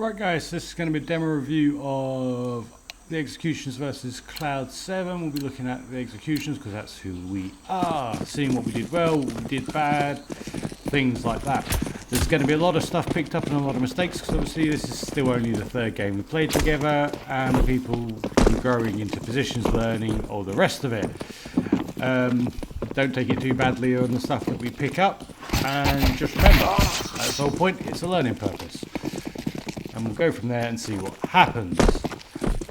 Right guys, this is going to be a demo review of the Executions versus Cloud 7. We'll be looking at the Executions because that's who we are, seeing what we did well, what we did bad, things like that. There's going to be a lot of stuff picked up and a lot of mistakes because obviously this is still only the third game we played together and people growing into positions, learning, all the rest of it. Don't take it too badly on the stuff that we pick up, and just remember, that's the whole point, it's a learning purpose. And we'll go from there and see what happens.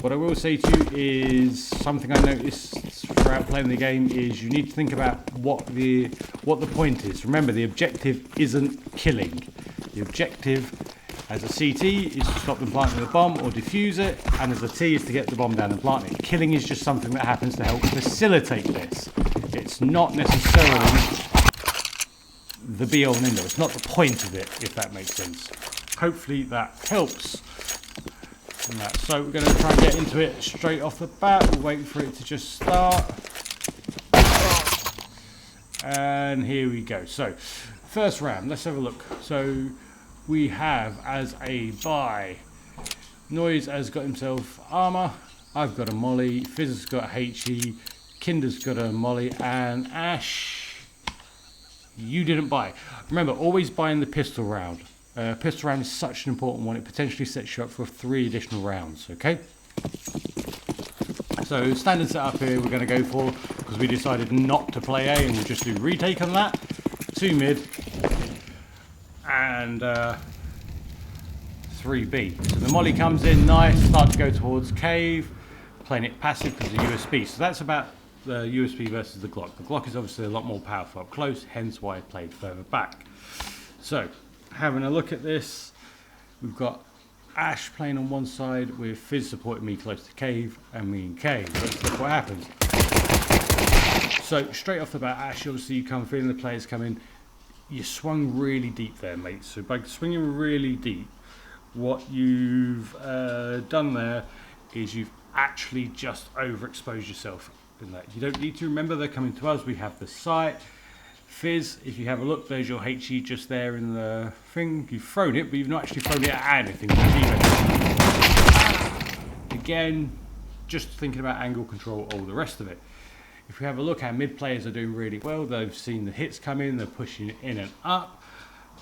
What I will say to you is something I noticed throughout playing the game is you need to think about what the point is. Remember, the objective isn't killing. The objective as a CT is to stop them planting the bomb or defuse it, and as a T is to get the bomb down and plant it. Killing is just something that happens to help facilitate this. It's not necessarily the be all and end all. It's not the point of it, if that makes sense. Hopefully that helps. So we're going to try and get into it straight off the bat. We'll wait for it to just start. And here we go. So first round, let's have a look. So we have as a buy, Noise has got himself armor, I've got a molly, Fizz has got a HE, Kinder's got a molly, and Ash, you didn't buy. Remember, always buy in the pistol round. Pistol round is such an important one, it potentially sets you up for 3 additional rounds, okay? So standard setup here we're going to go for, because we decided not to play A and we'll just do retake on that. 2 mid and 3B. So the molly comes in nice, start to go towards cave, playing it passive because of USB. So that's about the USB versus the Glock. The Glock is obviously a lot more powerful up close, hence why I played further back. So having a look at this, we've got Ash playing on one side with Fizz supporting me close to cave and me in cave. Let's look what happens. So straight off the bat, Ash, obviously you come feeling the players come in. You swung really deep there, mate. So by swinging really deep, what you've done there is you've actually just overexposed yourself in that. You don't need to. Remember, they're coming to us. We have the sight. Fizz, if you have a look, there's your HE just there in the thing. You've thrown it, but you've not actually thrown it at anything. Again, just thinking about angle control, all the rest of it. If we have a look, our mid players are doing really well. They've seen the hits come in, they're pushing in and up,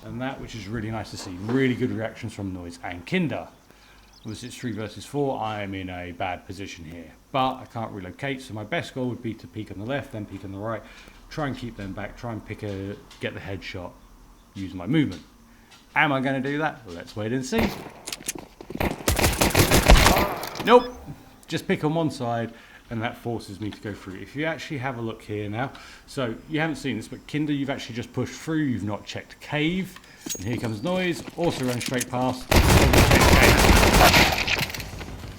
and that, which is really nice to see. Really good reactions from Noise and Kinder. Obviously it's 3 versus 4, I am in a bad position here, but I can't relocate, so my best goal would be to peek on the left, then peek on the right, try and keep them back, try and get the headshot, use my movement. Am I going to do that? Let's wait and see. Nope, just pick on one side, and that forces me to go through. If you actually have a look here now, so you haven't seen this, but Kinder, you've actually just pushed through, you've not checked cave, and here comes Noise, also run straight past,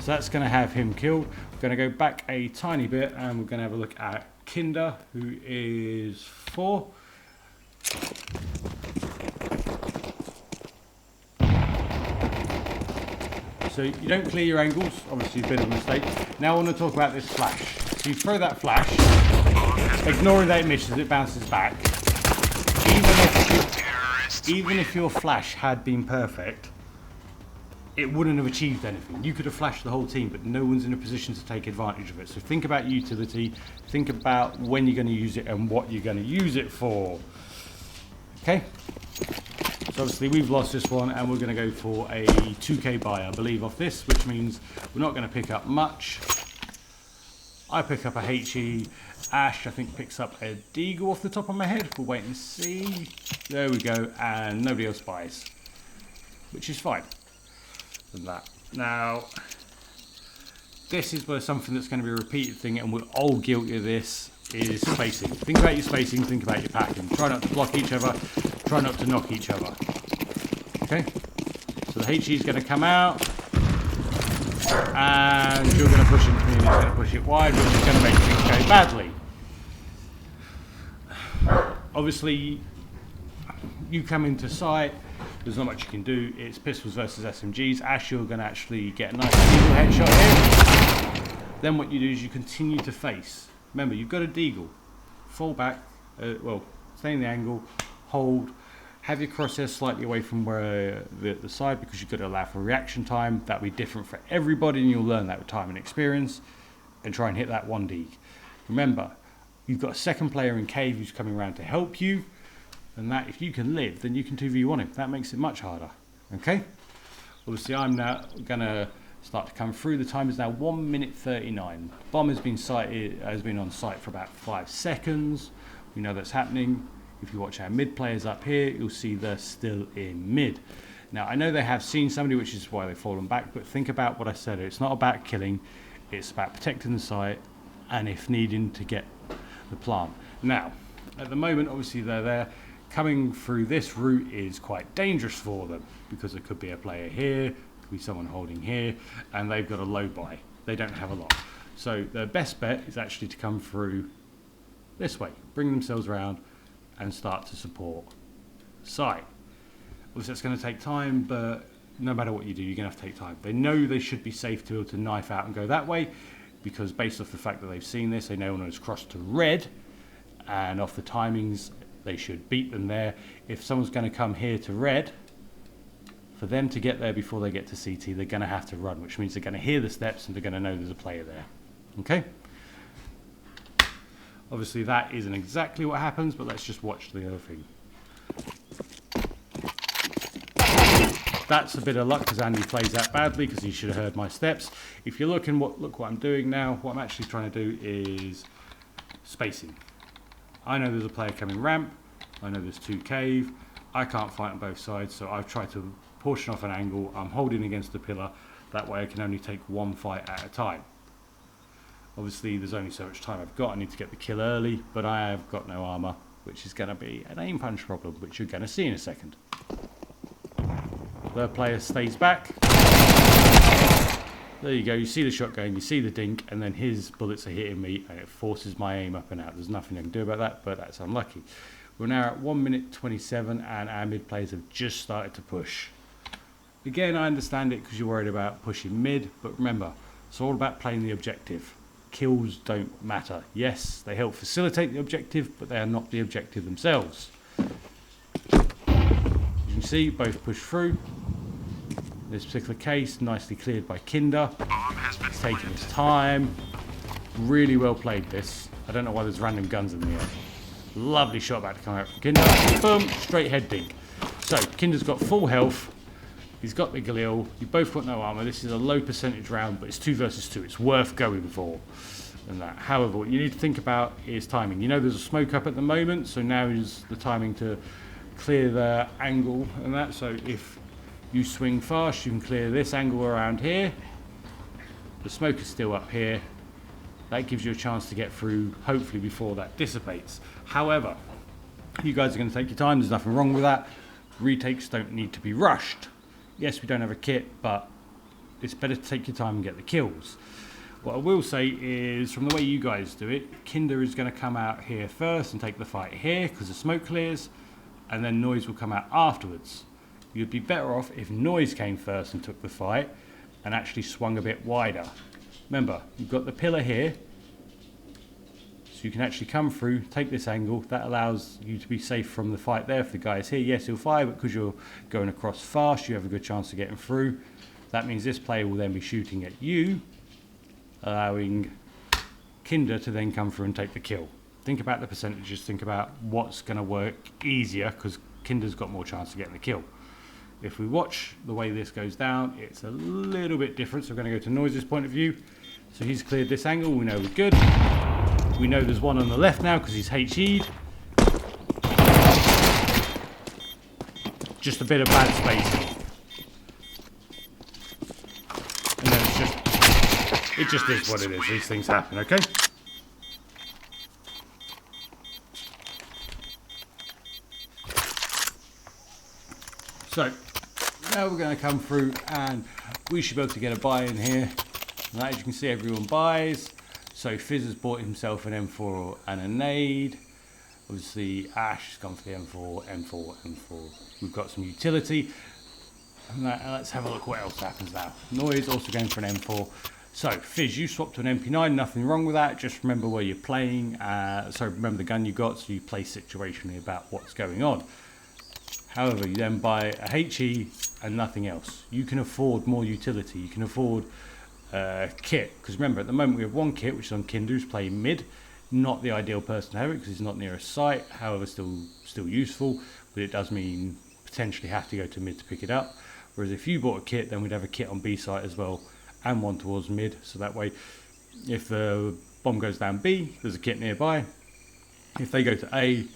so that's going to have him killed. We're going to go back a tiny bit, and we're going to have a look at Kinder, who is 4. So you don't clear your angles, obviously a bit of a mistake. Now I want to talk about this flash. So you throw that flash, ignoring that it misses, it bounces back. Even if your flash had been perfect, it wouldn't have achieved anything. You could have flashed the whole team, but no one's in a position to take advantage of it. So think about utility, think about when you're going to use it and what you're going to use it for. Okay? So obviously we've lost this one, and we're going to go for a 2k buy, I believe, off this, which means we're not going to pick up much. I pick up a HE. Ash, I think, picks up a Deagle off the top of my head. We'll wait and see. There we go, and nobody else buys, which is fine. And that. Now, this is where something that's going to be a repeated thing, and we're all guilty of this, is spacing. Think about your spacing, think about your packing. Try not to block each other, try not to knock each other. Okay? So the HE is going to come out, and you're going to push into me, and it's going to push it wide, which is going to make things go badly. Obviously, you come into sight, there's not much you can do. It's pistols versus SMGs. Ash, you're going to actually get a nice deagle headshot here. Then what you do is you continue to face. Remember, you've got a deagle. Fall back, stay in the angle, hold, Have your crosshairs slightly away from where the side, because you've got to allow for reaction time. That'll be different for everybody, and you'll learn that with time and experience. And try and hit that 1D. Remember, you've got a second player in cave who's coming around to help you, and that if you can live, then you can 2v1 him. That makes it much harder. Okay? Obviously, I'm now gonna start to come through. The time is now 1 minute 39. Bomb has been on site for about 5 seconds. We know that's happening. If you watch our mid players up here, you'll see they're still in mid. Now, I know they have seen somebody, which is why they've fallen back, but think about what I said. It's not about killing. It's about protecting the site, and if needing, to get the plant. Now, at the moment, obviously they're there. Coming through this route is quite dangerous for them, because there could be a player here, could be someone holding here, and they've got a low buy. They don't have a lot. So their best bet is actually to come through this way, bring themselves around, and start to support the site. Obviously, that's going to take time, but no matter what you do, you're going to have to take time. They know they should be safe to be able to knife out and go that way, because based off the fact that they've seen this, they know when it's crossed to red, and off the timings, they should beat them there. If someone's going to come here to red, for them to get there before they get to CT, they're going to have to run, which means they're going to hear the steps and they're going to know there's a player there. Okay? Obviously, that isn't exactly what happens, but let's just watch the other thing. That's a bit of luck, because Andy plays that badly, because he should have heard my steps. If you're looking, look what I'm doing now. What I'm actually trying to do is spacing. I know there's a player coming ramp. I know there's 2 cave. I can't fight on both sides, so I've tried to portion off an angle. I'm holding against the pillar. That way I can only take 1 fight at a time. Obviously, there's only so much time I've got. I need to get the kill early, but I have got no armor, which is going to be an aim punch problem, which you're going to see in a second. The player stays back. There you go, you see the shot going, you see the dink, and then his bullets are hitting me, and it forces my aim up and out. There's nothing I can do about that, but that's unlucky. We're now at 1 minute 27, and our mid players have just started to push. Again, I understand it because you're worried about pushing mid, but remember, it's all about playing the objective. Kills don't matter. Yes, they help facilitate the objective, but they are not the objective themselves. You can see both push through. In this particular case, nicely cleared by Kinder. He's taking his time. Really well played this. I don't know why there's random guns in the air. Lovely shot about to come out from Kinder. Boom, straight head dink. So, Kinder's got full health. He's got the Galil. You both got no armor. This is a low percentage round, but it's 2 versus 2. It's worth going for. And that. However, what you need to think about is timing. You know there's a smoke up at the moment, so now is the timing to clear the angle and that. So if you swing fast, you can clear this angle around here. The smoke is still up here. That gives you a chance to get through, hopefully, before that dissipates. However, you guys are going to take your time. There's nothing wrong with that. Retakes don't need to be rushed. Yes, we don't have a kit, but it's better to take your time and get the kills. What I will say is, from the way you guys do it, Kinder is going to come out here first and take the fight here because the smoke clears, and then Noise will come out afterwards. You'd be better off if Noise came first and took the fight and actually swung a bit wider. Remember, you've got the pillar here, so you can actually come through, take this angle. That allows you to be safe from the fight there. If the guy is here, yes, he'll fire, but because you're going across fast, you have a good chance of getting through. That means this player will then be shooting at you, allowing Kinder to then come through and take the kill. Think about the percentages, think about what's going to work easier, because Kinder's got more chance of getting the kill. If we watch the way this goes down, it's a little bit different. So we're going to go to Noise's point of view. So he's cleared this angle, we know we're good. We know there's one on the left now because he's HE'd. Just a bit of bad spacing. And then it just is what it is. These things happen, okay? So, now we're going to come through and we should be able to get a buy in here. And as you can see, everyone buys. So Fizz has bought himself an M4 and a nade. Obviously, Ash has gone for the M4, M4, M4. We've got some utility. And let's have a look what else happens now. Noise also going for an M4. So, Fizz, you swapped to an MP9, nothing wrong with that. Just remember where you're playing. Remember the gun you got, so you play situationally about what's going on. However, you then buy a HE and nothing else. You can afford more utility. You can afford kit, because remember, at the moment we have one kit, which is on Kinder, who's playing mid. Not the ideal person to have it because he's not near a site. However, still useful, but it does mean potentially have to go to mid to pick it up. Whereas if you bought a kit, then we'd have a kit on B site as well, and one towards mid. So that way, if the bomb goes down B, there's a kit nearby. If they go to A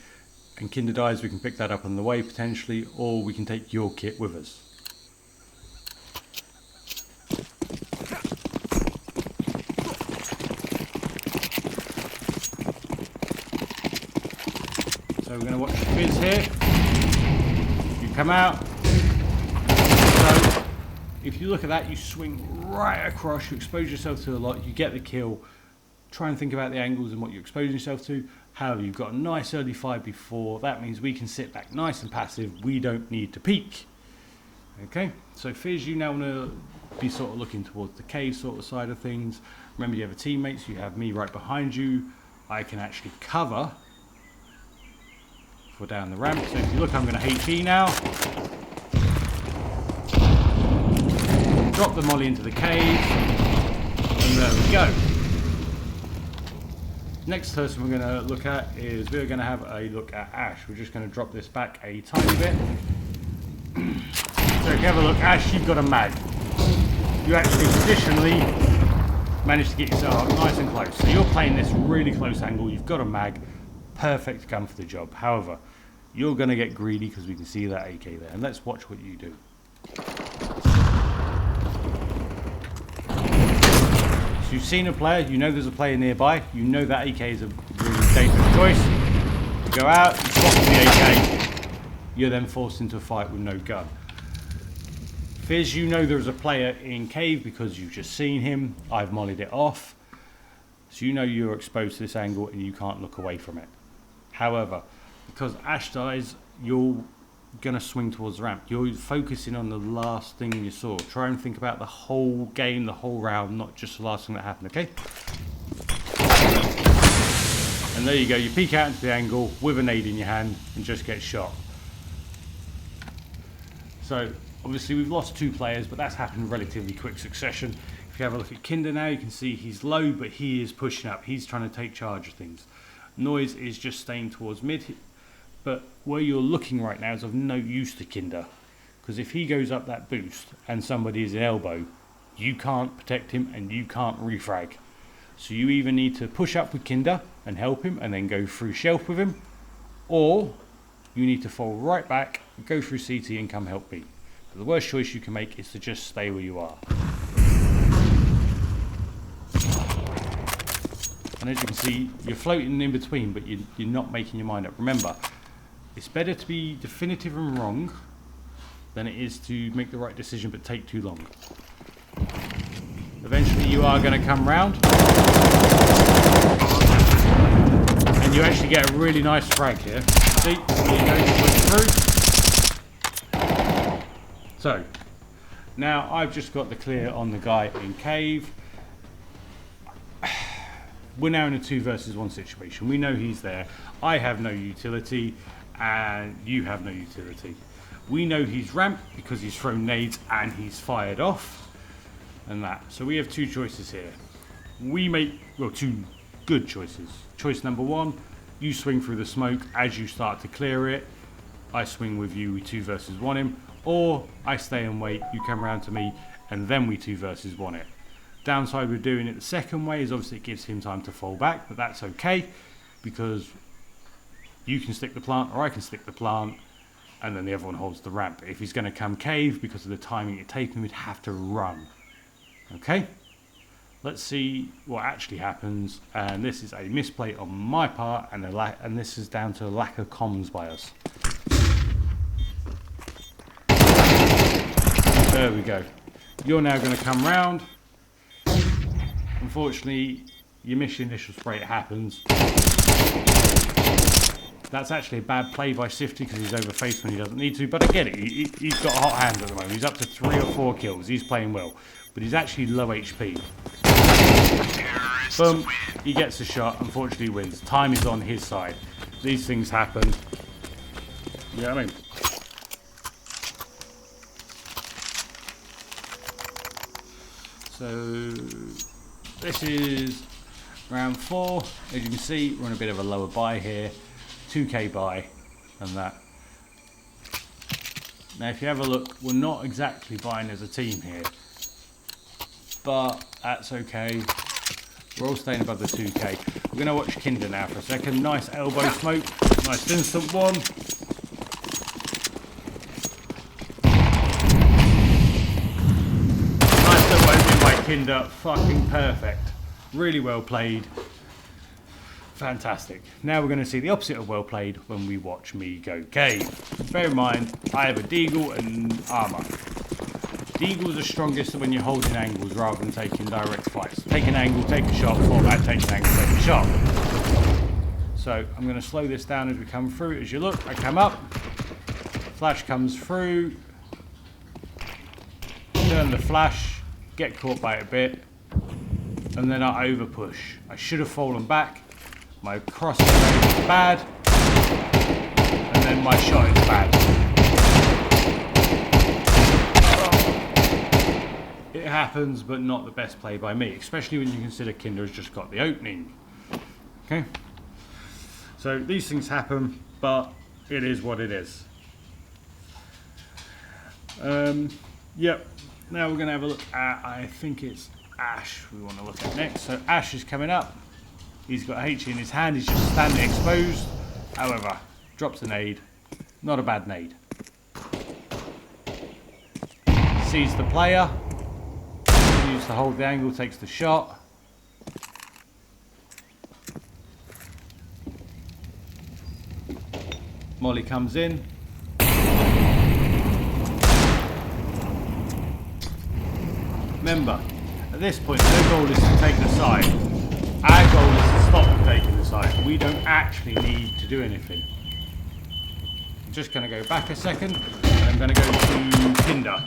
and Kinder dies, we can pick that up on the way potentially, or we can take your kit with us. So we're going to watch Fizz here. You come out. So if you look at that, you swing right across, you expose yourself to a lot, you get the kill. Try and think about the angles and what you're exposing yourself to. However, you've got a nice early 5v4. That means we can sit back nice and passive. We don't need to peek. Okay, so Fizz, you now want to be sort of looking towards the cave sort of side of things. Remember, you have a teammate, so you have me right behind you. I can actually cover for down the ramp. So if you look, I'm going to HE now. Drop the molly into the cave. And there we go. Next person we're going to look at is we're going to have a look at Ash. We're just going to drop this back a tiny bit. So if you have a look, Ash, you've got a mag. You actually traditionally managed to get yourself up nice and close. So you're playing this really close angle. You've got a mag. Perfect gun for the job. However, you're going to get greedy because we can see that AK there. And let's watch what you do. So you've seen a player, you know there's a player nearby, you know that AK is a really dangerous choice. You go out, you swap the AK, you're then forced into a fight with no gun. Fizz, you know there's a player in cave because you've just seen him, I've mollied it off. So you know you're exposed to this angle and you can't look away from it. However, because Ash dies, you're going to swing towards the ramp. You're focusing on the last thing you saw. Try and think about the whole game, the whole round, not just the last thing that happened, okay? And there you go, you peek out into the angle with a nade in your hand and just get shot. So, obviously we've lost 2 players, but that's happened in relatively quick succession. If you have a look at Kinder now, you can see he's low, but he is pushing up. He's trying to take charge of things. Noise is just staying towards mid, but where you're looking right now is of no use to Kinder, because if he goes up that boost and somebody is in elbow, you can't protect him and you can't refrag. So you either need to push up with Kinder and help him and then go through shelf with him, or you need to fall right back, go through CT and come help B. But the worst choice you can make is to just stay where you are. And as you can see, you're floating in between, but you're not making your mind up. Remember, it's better to be definitive and wrong than it is to make the right decision but take too long. Eventually you are going to come round. And you actually get a really nice frag here. See, you go through. So, now I've just got the clear on the guy in cave. We're now in a 2 versus 1 situation. We know he's there. I have no utility and you have no utility. We know he's ramped because he's thrown nades and he's fired off and that. So we have 2 choices here. We make, well, 2 good choices. Choice number 1, you swing through the smoke as you start to clear it. I swing with you, we 2 versus 1 him. Or I stay and wait, you come around to me and then we 2 versus 1 it. Downside with doing it the second way is obviously it gives him time to fall back, but that's okay because you can stick the plant or I can stick the plant and then the other one holds the ramp. If he's going to come cave, because of the timing it takes him, we'd have to run. Okay, let's see what actually happens. And this is a misplay on my part and this is down to a lack of comms by us. There we go. You're now going to come round. Unfortunately, you miss your initial spray, it happens. That's actually a bad play by Sifty because he's overfaced when he doesn't need to, but I get it. He's got hot hands at the moment. He's up to 3 or 4 kills. He's playing well, but he's actually low HP. Boom, he gets a shot, unfortunately wins. Time is on his side. These things happen. You know what I mean? So this is round 4. As you can see, we're on a bit of a lower buy here. 2k buy and that. Now if you have a look, we're not exactly buying as a team here, but that's okay. We're all staying above the 2k. We're going to watch Kinder now for a second. Nice elbow smoke, nice instant one. Nice little opening by Kinder, fucking perfect. Really well played. Fantastic. Now we're going to see the opposite of well played when we watch me go cave. Bear in mind, I have a deagle and armour. Deagles are strongest when you're holding angles rather than taking direct fights. Take an angle, take a shot, fall back, take an angle, take a shot. So I'm going to slow this down as we come through. As you look, I come up, flash comes through, turn the flash, get caught by it a bit, and then I over push. I should have fallen back. My cross is bad, and then my shot is bad. It happens, but not the best play by me, especially when you consider Kinder has just got the opening. Okay, so these things happen, but it is what it is. Yep. Now we're going to have a look at, I think it's Ash we want to look at next. So Ash is coming up. He's got HE in his hand, he's just standing exposed. However, drops a nade. Not a bad nade. Sees the player. Continues to hold the angle, takes the shot. Molly comes in. Remember, at this point, their goal is to take the side. Our goal is to stop them taking the side. We don't actually need to do anything. I'm just going to go back a second, and I'm going to go to Kinder.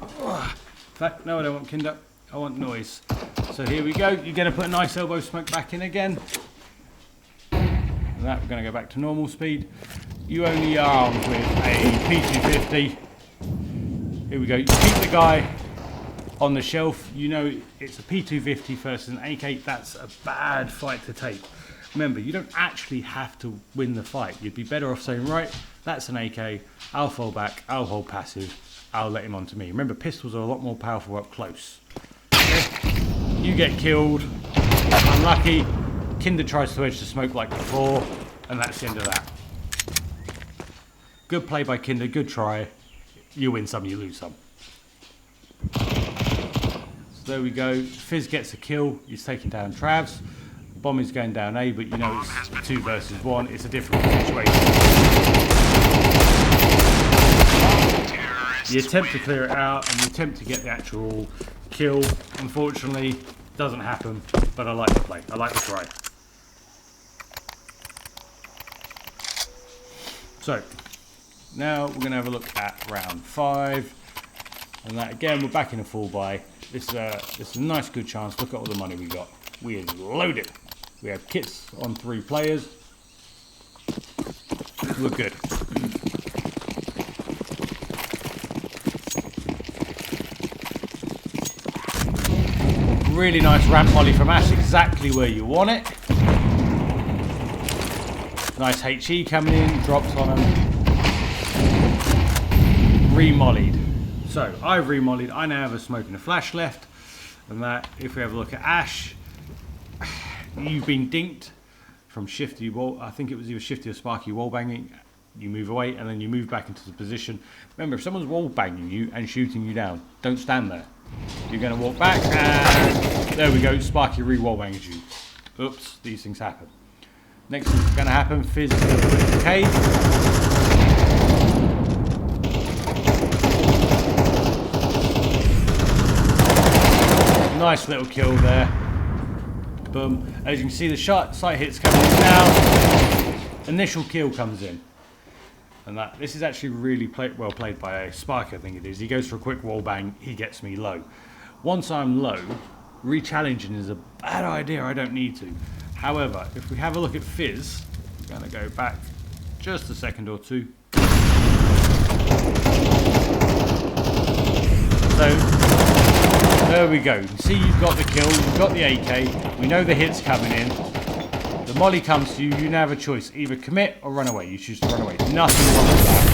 In fact, no, I don't want Kinder. I want noise. So here we go. You're going to put a nice elbow smoke back in again. And that, we're going to go back to normal speed. You only armed with a P250. Here we go. You keep the guy on the shelf. You know it's a P250 versus an AK. That's a bad fight to take. Remember, you don't actually have to win the fight. You'd be better off saying, right, that's an AK. I'll fall back. I'll hold passive. I'll let him onto me. Remember, pistols are a lot more powerful up close. Okay? You get killed. Unlucky. Kinder tries to edge the smoke like before, and that's the end of that. Good play by Kinder. Good try. You win some, you lose some. So there we go. Fizz gets a kill. He's taking down Travs. Bomb is going down A, but you know it's 2 versus 1. It's a different situation. You attempt to clear it out and you attempt to get the actual kill. Unfortunately, doesn't happen, but I like the play. I like the try. So, now we're going to have a look at round 5. And that again, we're back in a full buy. This is a nice good chance. Look at all the money we got. We are loaded. We have kits on 3 players. We're good. Really nice ramp molly from Ash, exactly where you want it. Nice HE coming in, drops on him. Remollied. So I've remollied. I now have a smoke and a flash left. And that, if we have a look at Ash, you've been dinked from shifty wall. I think it was either shifty or sparky wall banging. You move away and then you move back into the position. Remember, if someone's wall banging you and shooting you down, don't stand there. You're going to walk back and there we go. Sparky re-wall bangs you. Oops, these things happen. Next thing's going to happen. Fizz is going to put the cave. Nice little kill there. Boom. As you can see, the sight hits coming in now. Initial kill comes in. And this is actually really well played by a Spark, I think it is. He goes for a quick wall bang, he gets me low. Once I'm low, re-challenging is a bad idea, I don't need to. However, if we have a look at Fizz, we're going to go back just a second or two. So, there we go. You can see you've got the kill, you've got the AK, we know the hit's coming in. The molly comes to you, you now have a choice. Either commit or run away. You choose to run away. Nothing wrong with that.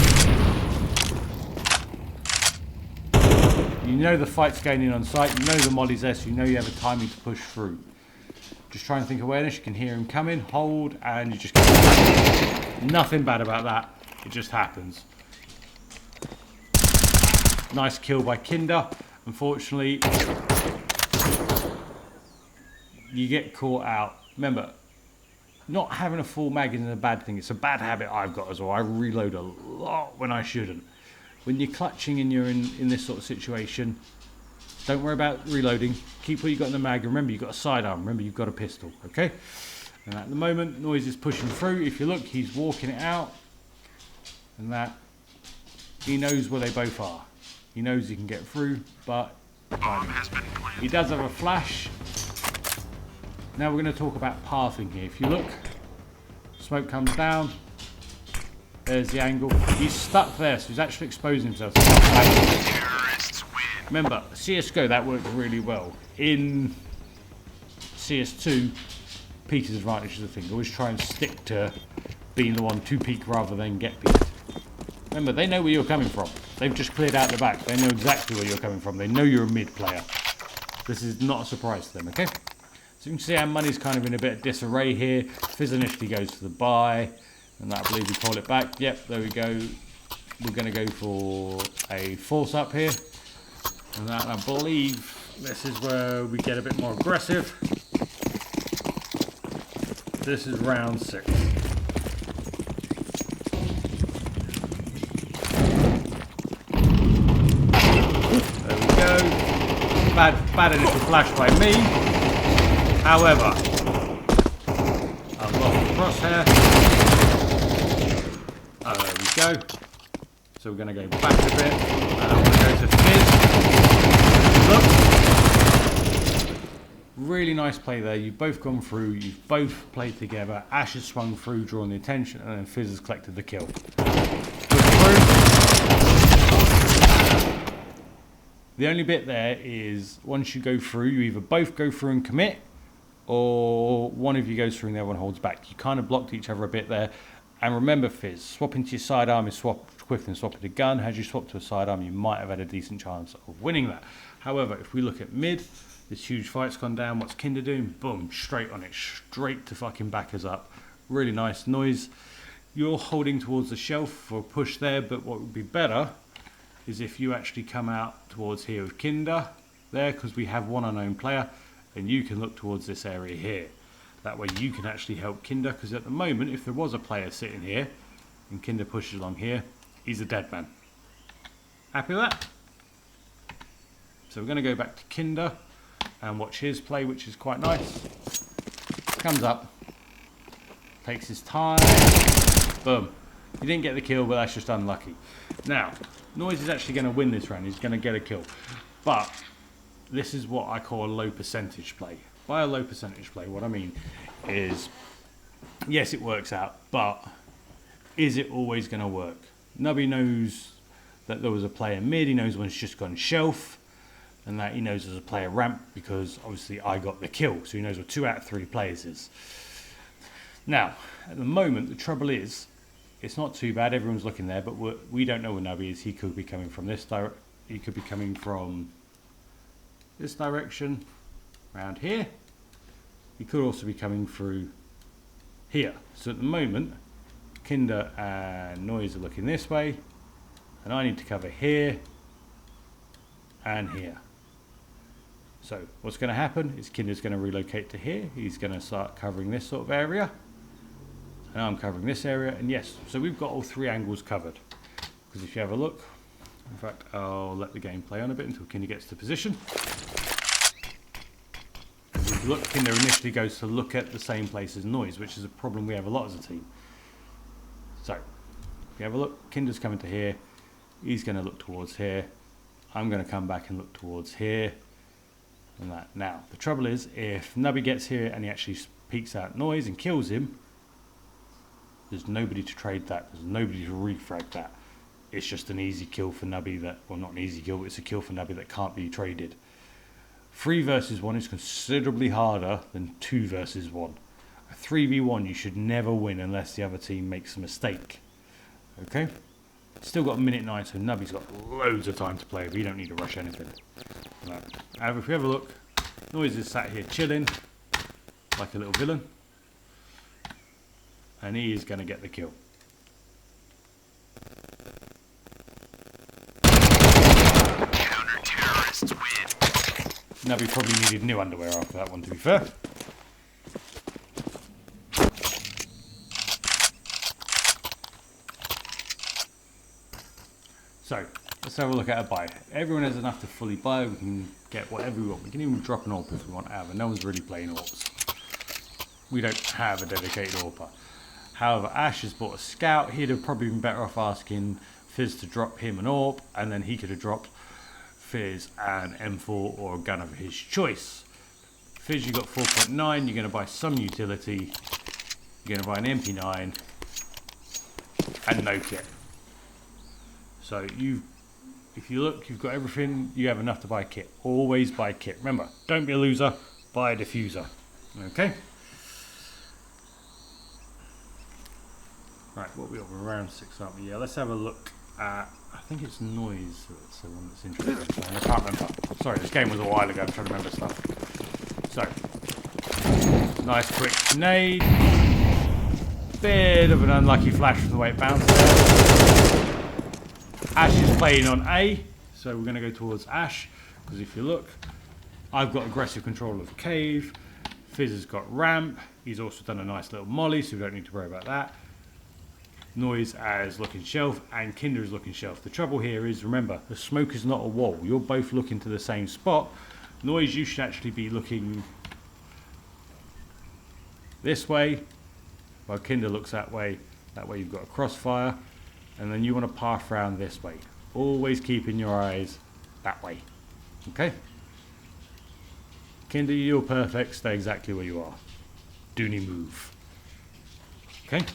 You know the fight's going in on sight, you know the molly's there, so you know you have a timing to push through. Just try and think awareness, you can hear him coming, hold, and you just go. Nothing bad about that, it just happens. Nice kill by Kinder. Unfortunately, you get caught out. Remember, not having a full mag isn't a bad thing. It's a bad habit I've got as well. I reload a lot when I shouldn't. When you're clutching and you're in this sort of situation, don't worry about reloading. Keep what you got in the mag. Remember, you've got a sidearm. Remember, you've got a pistol. Okay? And at the moment, Noise is pushing through. If you look, he's walking it out. And that, he knows where they both are. He knows he can get through, but he does have a flash. Now we're going to talk about pathing here. If you look, smoke comes down. There's the angle. He's stuck there, so he's actually exposing himself. Remember, CSGO, that worked really well. In CS2, Peter's advantage is the thing. Always try and stick to being the one to peek rather than get peeked. Remember, they know where you're coming from. They've just cleared out the back. They know exactly where you're coming from. They know you're a mid player. This is not a surprise to them, okay? So you can see our money's kind of in a bit of disarray here. Fizz initially goes to the buy. And that, I believe we call it back. Yep, there we go. We're going to go for a force up here. And that, I believe, this is where we get a bit more aggressive. This is round 6. There we go. Bad initial flash by me. However, I've lost the crosshair. Oh, there we go. So we're going to go back a bit. And I'm going to go to Fizz. Look. Really nice play there. You've both gone through. You've both played together. Ash has swung through, drawn the attention, and then Fizz has collected the kill. The only bit there is once you go through, you either both go through and commit, or one of you goes through and the other one holds back. You kind of blocked each other a bit there. And remember, Fizz, swapping to your sidearm is quicker than swapping to gun. Had you swapped to a sidearm, you might have had a decent chance of winning that. However, if we look at mid, this huge fight's gone down. What's Kinder doing? Boom, straight on it, straight to fucking back us up. Really nice. Noise, you're holding towards the shelf for a push there, but what would be better is if you actually come out towards here with Kinder there, because we have one unknown player, and you can look towards this area here. That way you can actually help Kinder, because at the moment, if there was a player sitting here and Kinder pushes along here, he's a dead man. Happy with that? So we're going to go back to Kinder and watch his play, which is quite nice. Comes up, takes his time, boom. He didn't get the kill, but that's just unlucky. Now, Noise is actually going to win this round. He's going to get a kill. But this is what I call a low percentage play. By a low percentage play, what I mean is, yes, it works out, but is it always going to work? Nubby knows that there was a player mid, he knows one's just gone shelf, and that he knows there's a player ramp because obviously I got the kill, so he knows where 2 out of 3 players is. Now, at the moment, the trouble is, it's not too bad, everyone's looking there, but we don't know where Nubby is. He could be coming from this direction, he could be coming from this direction, around here. He could also be coming through here. So at the moment, Kinder and Noise are looking this way, and I need to cover here and here. So what's going to happen is Kinder's going to relocate to here. He's going to start covering this sort of area, and I'm covering this area. And yes, so we've got all 3 angles covered. Because if you have a look, in fact, I'll let the game play on a bit until Kinder gets to position. Look, Kinder initially goes to look at the same place as Noise, which is a problem we have a lot as a team. So, if you have a look, Kinder's coming to here, he's going to look towards here, I'm going to come back and look towards here, and that. Now, the trouble is, if Nubby gets here and he actually peeks out Noise and kills him, there's nobody to trade that, there's nobody to refrag that. it's just an easy kill for Nubby that, well, not an easy kill, but it's a kill for Nubby that can't be traded. 3 versus 1 is considerably harder than 2 versus 1. A 3v1 you should never win unless the other team makes a mistake. Okay? Still got a minute 9, so Nubby's got loads of time to play, but you don't need to rush anything. Right. If we have a look, Noise is sat here chilling like a little villain, and he is going to get the kill. Counter-terrorists win. Nubby probably needed new underwear after that one, to be fair. So, let's have a look at a buy. Everyone has enough to fully buy. We can get whatever we want. We can even drop an AWP if we want to have, and no one's really playing AWPs. We don't have a dedicated AWPer. However, Ash has bought a scout. He'd have probably been better off asking Fizz to drop him an AWP, and then he could have dropped Fizz an M4 or a gun of his choice. Fizz, you got 4.9. You're going to buy some utility. You're going to buy an MP9 and no kit. So if you look, you've got everything. You have enough to buy a kit. Always buy a kit. Remember, don't be a loser. Buy a diffuser. Okay. Right, what we got? We're around 6, aren't we? Yeah. Let's have a look at. I think it's Noise. That's the one that's interesting. I can't remember. Sorry, this game was a while ago. I'm trying to remember stuff. So, nice quick grenade. Bit of an unlucky flash from the way it bounced there. Ash is playing on A, so we're going to go towards Ash, because if you look, I've got aggressive control of the cave, Fizz has got ramp, he's also done a nice little molly, so we don't need to worry about that. Noise as looking shelf, and Kinder is looking shelf. The trouble here is, remember, the smoke is not a wall, you're both looking to the same spot. Noise, you should actually be looking this way, while Kinder looks that way you've got a crossfire. And then you want to path around this way. Always keeping your eyes that way. Okay? Kinder, you're perfect. Stay exactly where you are. Do not move. Okay?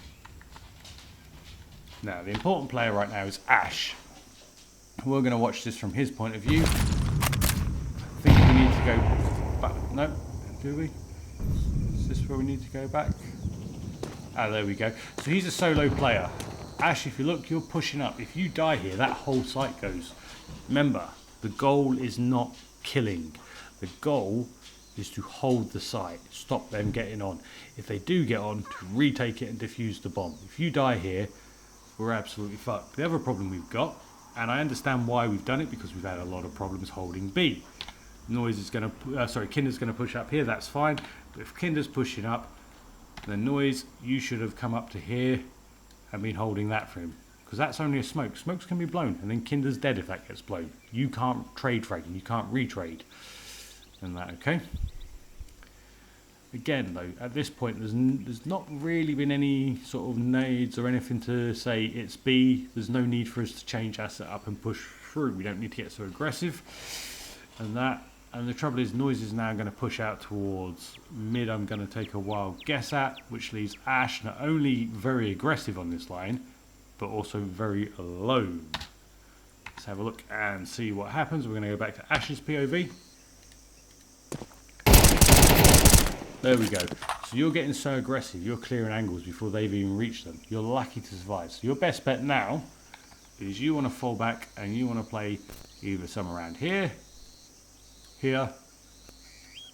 Now, the important player right now is Ash. We're going to watch this from his point of view. I think we need to go back. No, do we? Is this where we need to go back? Ah, there we go. So he's a solo player. Ash, if you look, you're pushing up. If you die here, that whole site goes. Remember, the goal is not killing. The goal is to hold the site, stop them getting on. If they do get on, to retake it and defuse the bomb. If you die here, we're absolutely fucked. The other problem we've got, and I understand why we've done it, because we've had a lot of problems holding B. Noise is going to, Kinder's going to push up here, that's fine. But if Kinder's pushing up, then Noise, you should have come up to here and been holding that for him, because that's only a smoke. Smokes can be blown, and then Kinder's dead if that gets blown. You can't trade frag him, you can't retrade. And that, okay? Again, though, at this point, there's not really been any sort of nades or anything to say it's B. There's no need for us to change asset up and push through. We don't need to get so aggressive. And that, and the trouble is, Noise is now going to push out towards mid. I'm going to take a wild guess at, which leaves Ash not only very aggressive on this line, but also very alone. Let's have a look and see what happens. We're going to go back to Ash's POV. There we go. So you're getting so aggressive, you're clearing angles before they've even reached them. You're lucky to survive. So your best bet now is you want to fall back and you want to play either some around here, here,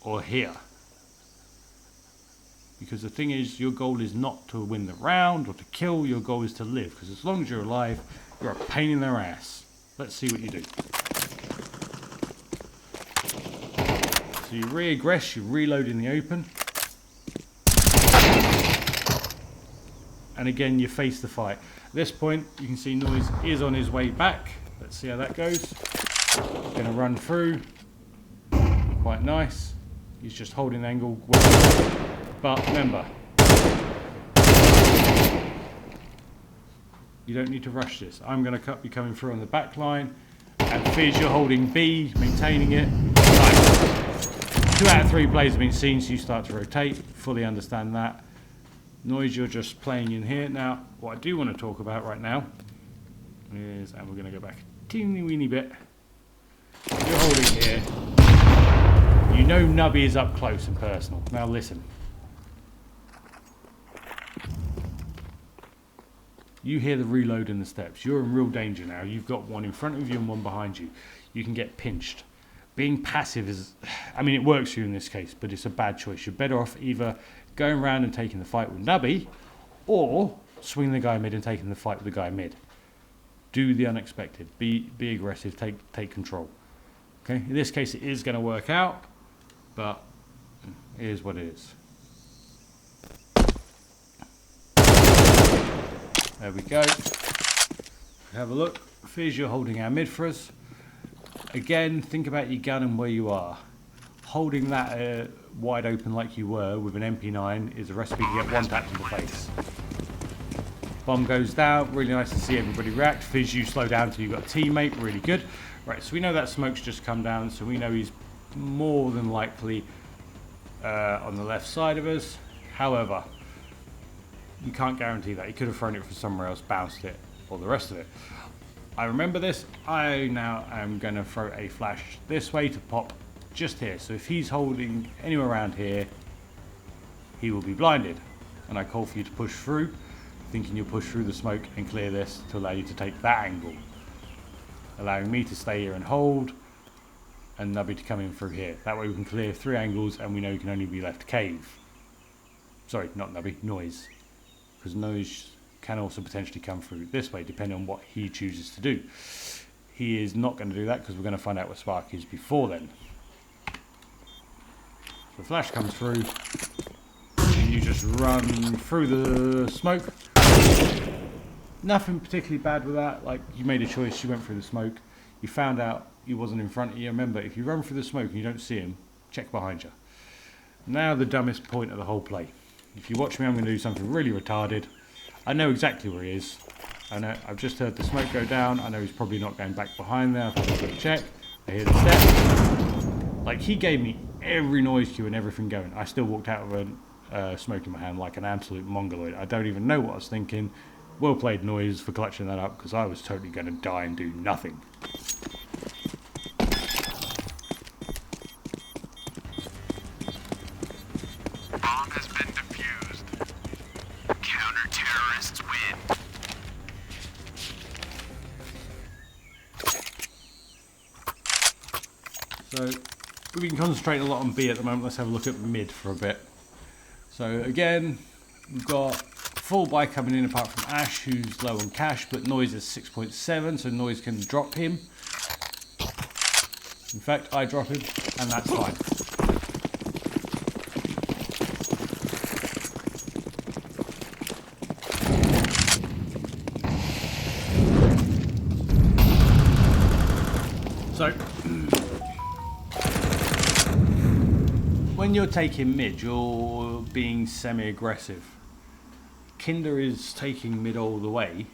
or here. Because the thing is, your goal is not to win the round or to kill, your goal is to live. Because as long as you're alive, you're a pain in their ass. Let's see what you do. So you re-aggress, you reload in the open. And again, you face the fight. At this point, you can see Noise is on his way back. Let's see how that goes. Going to run through. Quite nice. He's just holding the angle. But remember, you don't need to rush this. I'm going to be coming through on the back line. And Fizz, you're holding B, maintaining it. Nice. 2 out of 3 plays have been seen, so you start to rotate. Fully understand that. Noise, you're just playing in here. Now, what I do want to talk about right now is, and we're going to go back a teeny weeny bit. You're holding here. You know Nubby is up close and personal. Now listen. You hear the reload in the steps. You're in real danger now. You've got one in front of you and one behind you. You can get pinched. Being passive is, I mean, it works for you in this case, but it's a bad choice. You're better off either going around and taking the fight with Nubby, or swinging the guy mid and taking the fight with the guy mid. Do the unexpected. Be aggressive. Take control. Okay. In this case, it is going to work out, but it is what it is. There we go. Have a look. Fizz, you're holding our mid for us. Again, think about your gun and where you are. Holding that wide open like you were with an MP9 is a recipe to get one tap in the face. Bomb goes down. Really nice to see everybody react. Fizz, you slow down till you've got a teammate. Really good. Right, so we know that smoke's just come down, so we know he's more than likely on the left side of us. However, you can't guarantee that. He could have thrown it from somewhere else, bounced it, or the rest of it. I remember this. I now am going to throw a flash this way to pop just here. So if he's holding anywhere around here, he will be blinded. And I call for you to push through, thinking you'll push through the smoke and clear this to allow you to take that angle. Allowing me to stay here and hold, and Nubby to come in through here. That way we can clear 3 angles, and we know we can only be left cave. Sorry, not Nubby, Noise. Because Noise can also potentially come through this way, depending on what he chooses to do. He is not going to do that, because we're going to find out where Spark is before then. The flash comes through, and you just run through the smoke. Nothing particularly bad with that. Like, you made a choice, you went through the smoke, you found out he wasn't in front of you. Remember, if you run through the smoke and you don't see him, check behind you. Now the dumbest point of the whole play. If you watch me, I'm going to do something really retarded. I know exactly where he is. I know, I've just heard the smoke go down. I know he's probably not going back behind there. I've got a quick check. I hear the step. Like, he gave me every noise cue and everything going. I still walked out with a smoke in my hand like an absolute mongoloid. I don't even know what I was thinking. Well played, Noise, for clutching that up, because I was totally going to die and do nothing. Bomb has been defused. Counter-terrorists win. So, we can concentrate a lot on B at the moment. Let's have a look at mid for a bit. So, again, we've got full buy coming in apart from Ash, who's low on cash, but Noise is 6.7, so Noise can drop him. In fact, I drop him, and that's fine. So, when you're taking mid, you're being semi-aggressive. Kinder is taking mid all the way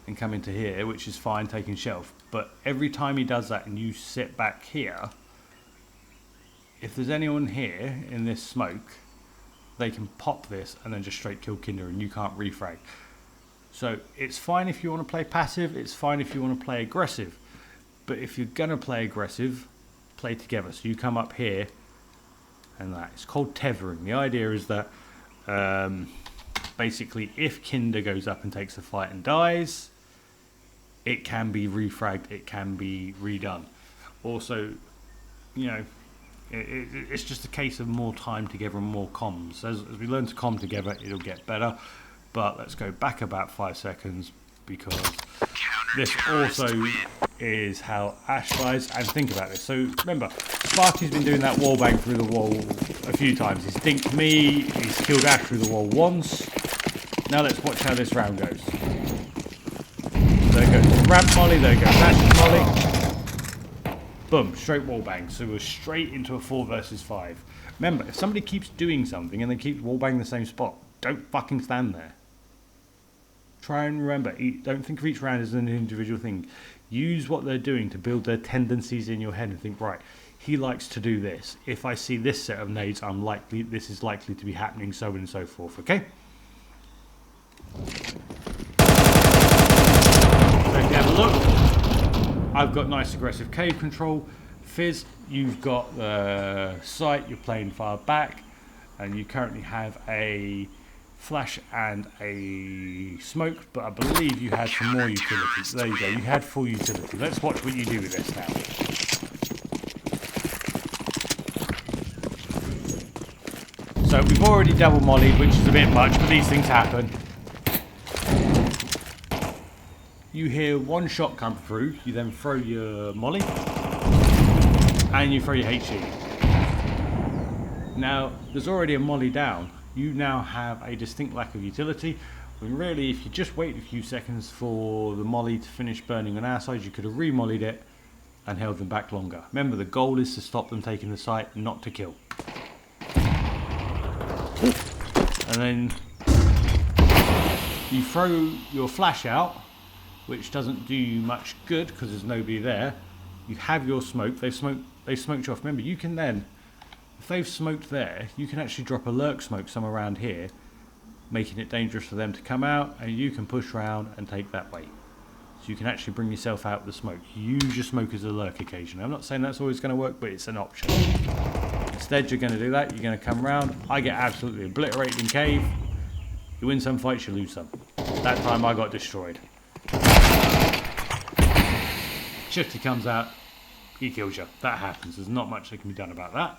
and coming to here, which is fine, taking shelf. But every time he does that and you sit back here, if there's anyone here in this smoke, they can pop this and then just straight kill Kinder and you can't refrag. So it's fine if you want to play passive, it's fine if you want to play aggressive. But if you're going to play aggressive, play together. So you come up here and that. It's called tethering. The idea is that basically, if Kinder goes up and takes a fight and dies, it can be refragged, it can be redone. Also, you know, it's just a case of more time together and more comms. As we learn to comm together, it'll get better. But let's go back about 5 seconds, because this also is how Ash dies. And think about this. So remember, Sparky's been doing that wall bang through the wall a few times. He's dinked me, he's killed Ash through the wall once. Now let's watch how this round goes. There goes Ramp Molly, there goes Ash's Molly. Boom, straight wall bang. So we're straight into a 4 versus 5. Remember, if somebody keeps doing something and they keep wall banging the same spot, don't fucking stand there. Try and remember, don't think of each round as an individual thing. Use what they're doing to build their tendencies in your head and think, right, he likes to do this. If I see this set of nades, this is likely to be happening, so on and so forth, okay? So look, I've got nice aggressive cave control. Fizz, you've got the sight, you're playing far back, and you currently have a flash and a smoke, but I believe you had some more utilities. There you go, you had full utility. Let's watch what you do with this now. So we've already double mollied, which is a bit much, but these things happen. You hear one shot come through, you then throw your molly, and you throw your HE. Now, there's already a molly down. You now have a distinct lack of utility, when really if you just wait a few seconds for the molly to finish burning on our side, you could have re-mollied it and held them back longer. Remember, the goal is to stop them taking the site, not to kill. And then you throw your flash out, which doesn't do you much good because there's nobody there. You have your smoke, they've smoked you off. Remember, you can then, if they've smoked there, you can actually drop a lurk smoke somewhere around here, making it dangerous for them to come out, and you can push around and take that way. So you can actually bring yourself out with the smoke. Use your smoke as a lurk occasionally. I'm not saying that's always going to work, but it's an option. Instead, you're going to do that, you're going to come around. I get absolutely obliterated in cave. You win some fights, you lose some. That time I got destroyed. Shifty comes out, he kills you. That happens. There's not much that can be done about that.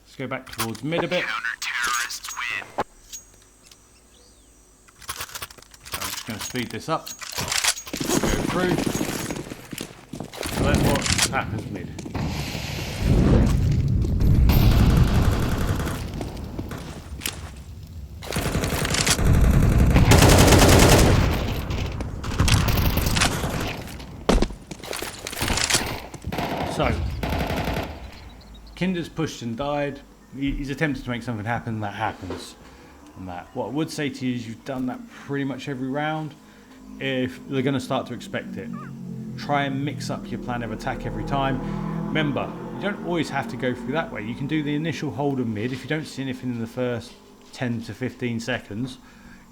Let's go back towards mid a bit. Counter-terrorists win. I'm just going to speed this up. Go through. So that's what happens mid. So, Kinder's pushed and died. He's attempted to make something happen. That happens. And that. What I would say to you is you've done that pretty much every round. If they're going to start to expect it, try and mix up your plan of attack every time. Remember, you don't always have to go through that way. You can do the initial hold and mid. If you don't see anything in the first 10 to 15 seconds,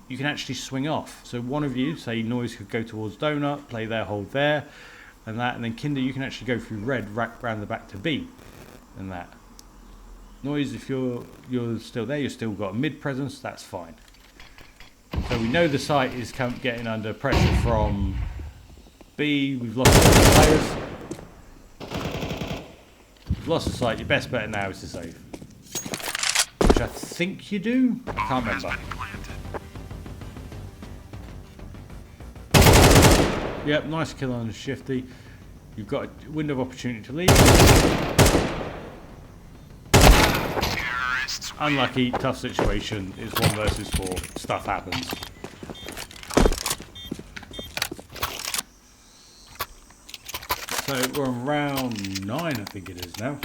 you can actually swing off. So one of you, say Noise, could go towards Donut, play their hold there. And that, and then Kinder, you can actually go through red, rack round the back to B, and that. Noise, if you're still there, you've still got a mid presence, that's fine. So we know the site is getting under pressure from B. We've lost the players. We've lost the site. Your best bet now is to save, which I think you do. I can't remember. Yep, nice kill on the Shifty. You've got a window of opportunity to leave. Unlucky, tough situation. It's 1 versus 4. Stuff happens. So we're on round 9, I think it is now.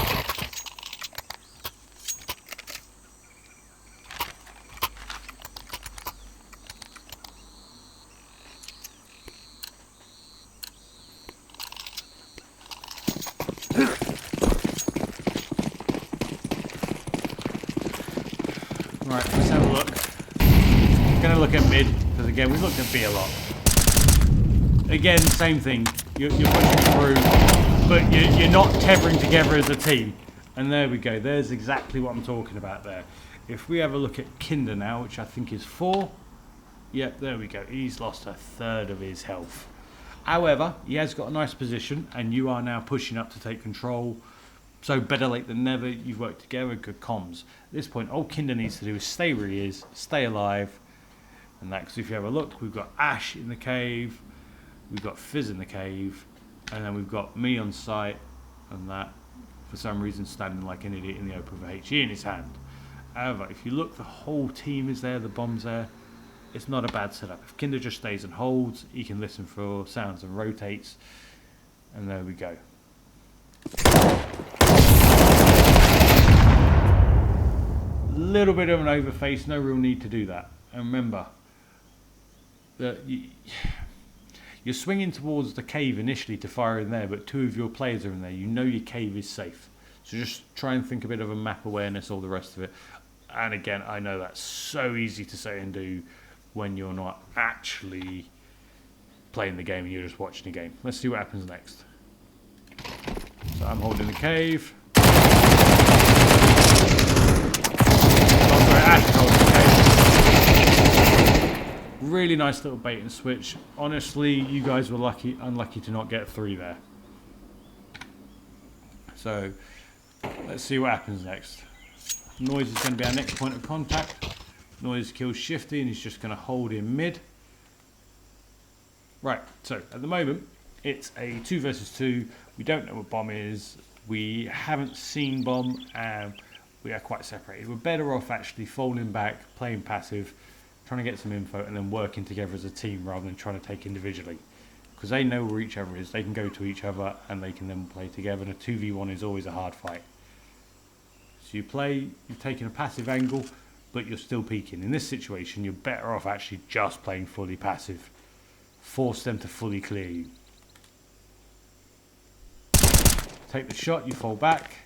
Right, let's have a look. I'm going to look at mid, because again, we've looked at B a lot. Again, same thing. You're pushing through, but you're not tethering together as a team. And there we go. There's exactly what I'm talking about there. If we have a look at Kinder now, which I think is 4. Yep, there we go. He's lost a third of his health. However, he has got a nice position, and you are now pushing up to take control. So better late than never. You've worked together, good comms. At this point, all Kinder needs to do is stay where he is, stay alive, and that. Because if you have a look, we've got Ash in the cave, we've got Fizz in the cave, and then we've got me on site, and that, for some reason, standing like an idiot in the open with HE in his hand. However, if you look, the whole team is there, the bomb's there. It's not a bad setup. If Kinder just stays and holds, he can listen for sounds and rotates, and there we go. Little bit of an overface, no real need to do that. And remember that you're swinging towards the cave initially to fire in there, but 2 of your players are in there. You know your cave is safe, so just try and think a bit of a map awareness, all the rest of it. And again, I know that's so easy to say and do when you're not actually playing the game and you're just watching the game. Let's see what happens next. So I'm holding the cave. Oh, sorry, Ash is holding the cave. Really nice little bait and switch. Honestly, you guys were unlucky to not get 3 there. So let's see what happens next. Noise is going to be our next point of contact. Noise kills Shifty and he's just going to hold in mid. Right, so at the moment it's a 2 versus 2. We don't know what bomb is. We haven't seen bomb and we are quite separated. We're better off actually folding back, playing passive, trying to get some info and then working together as a team rather than trying to take individually. Because they know where each other is, they can go to each other and they can then play together, and a 2v1 is always a hard fight. So you play, you're taking a passive angle, but you're still peeking. In this situation, you're better off actually just playing fully passive. Force them to fully clear you. Take the shot, you fall back.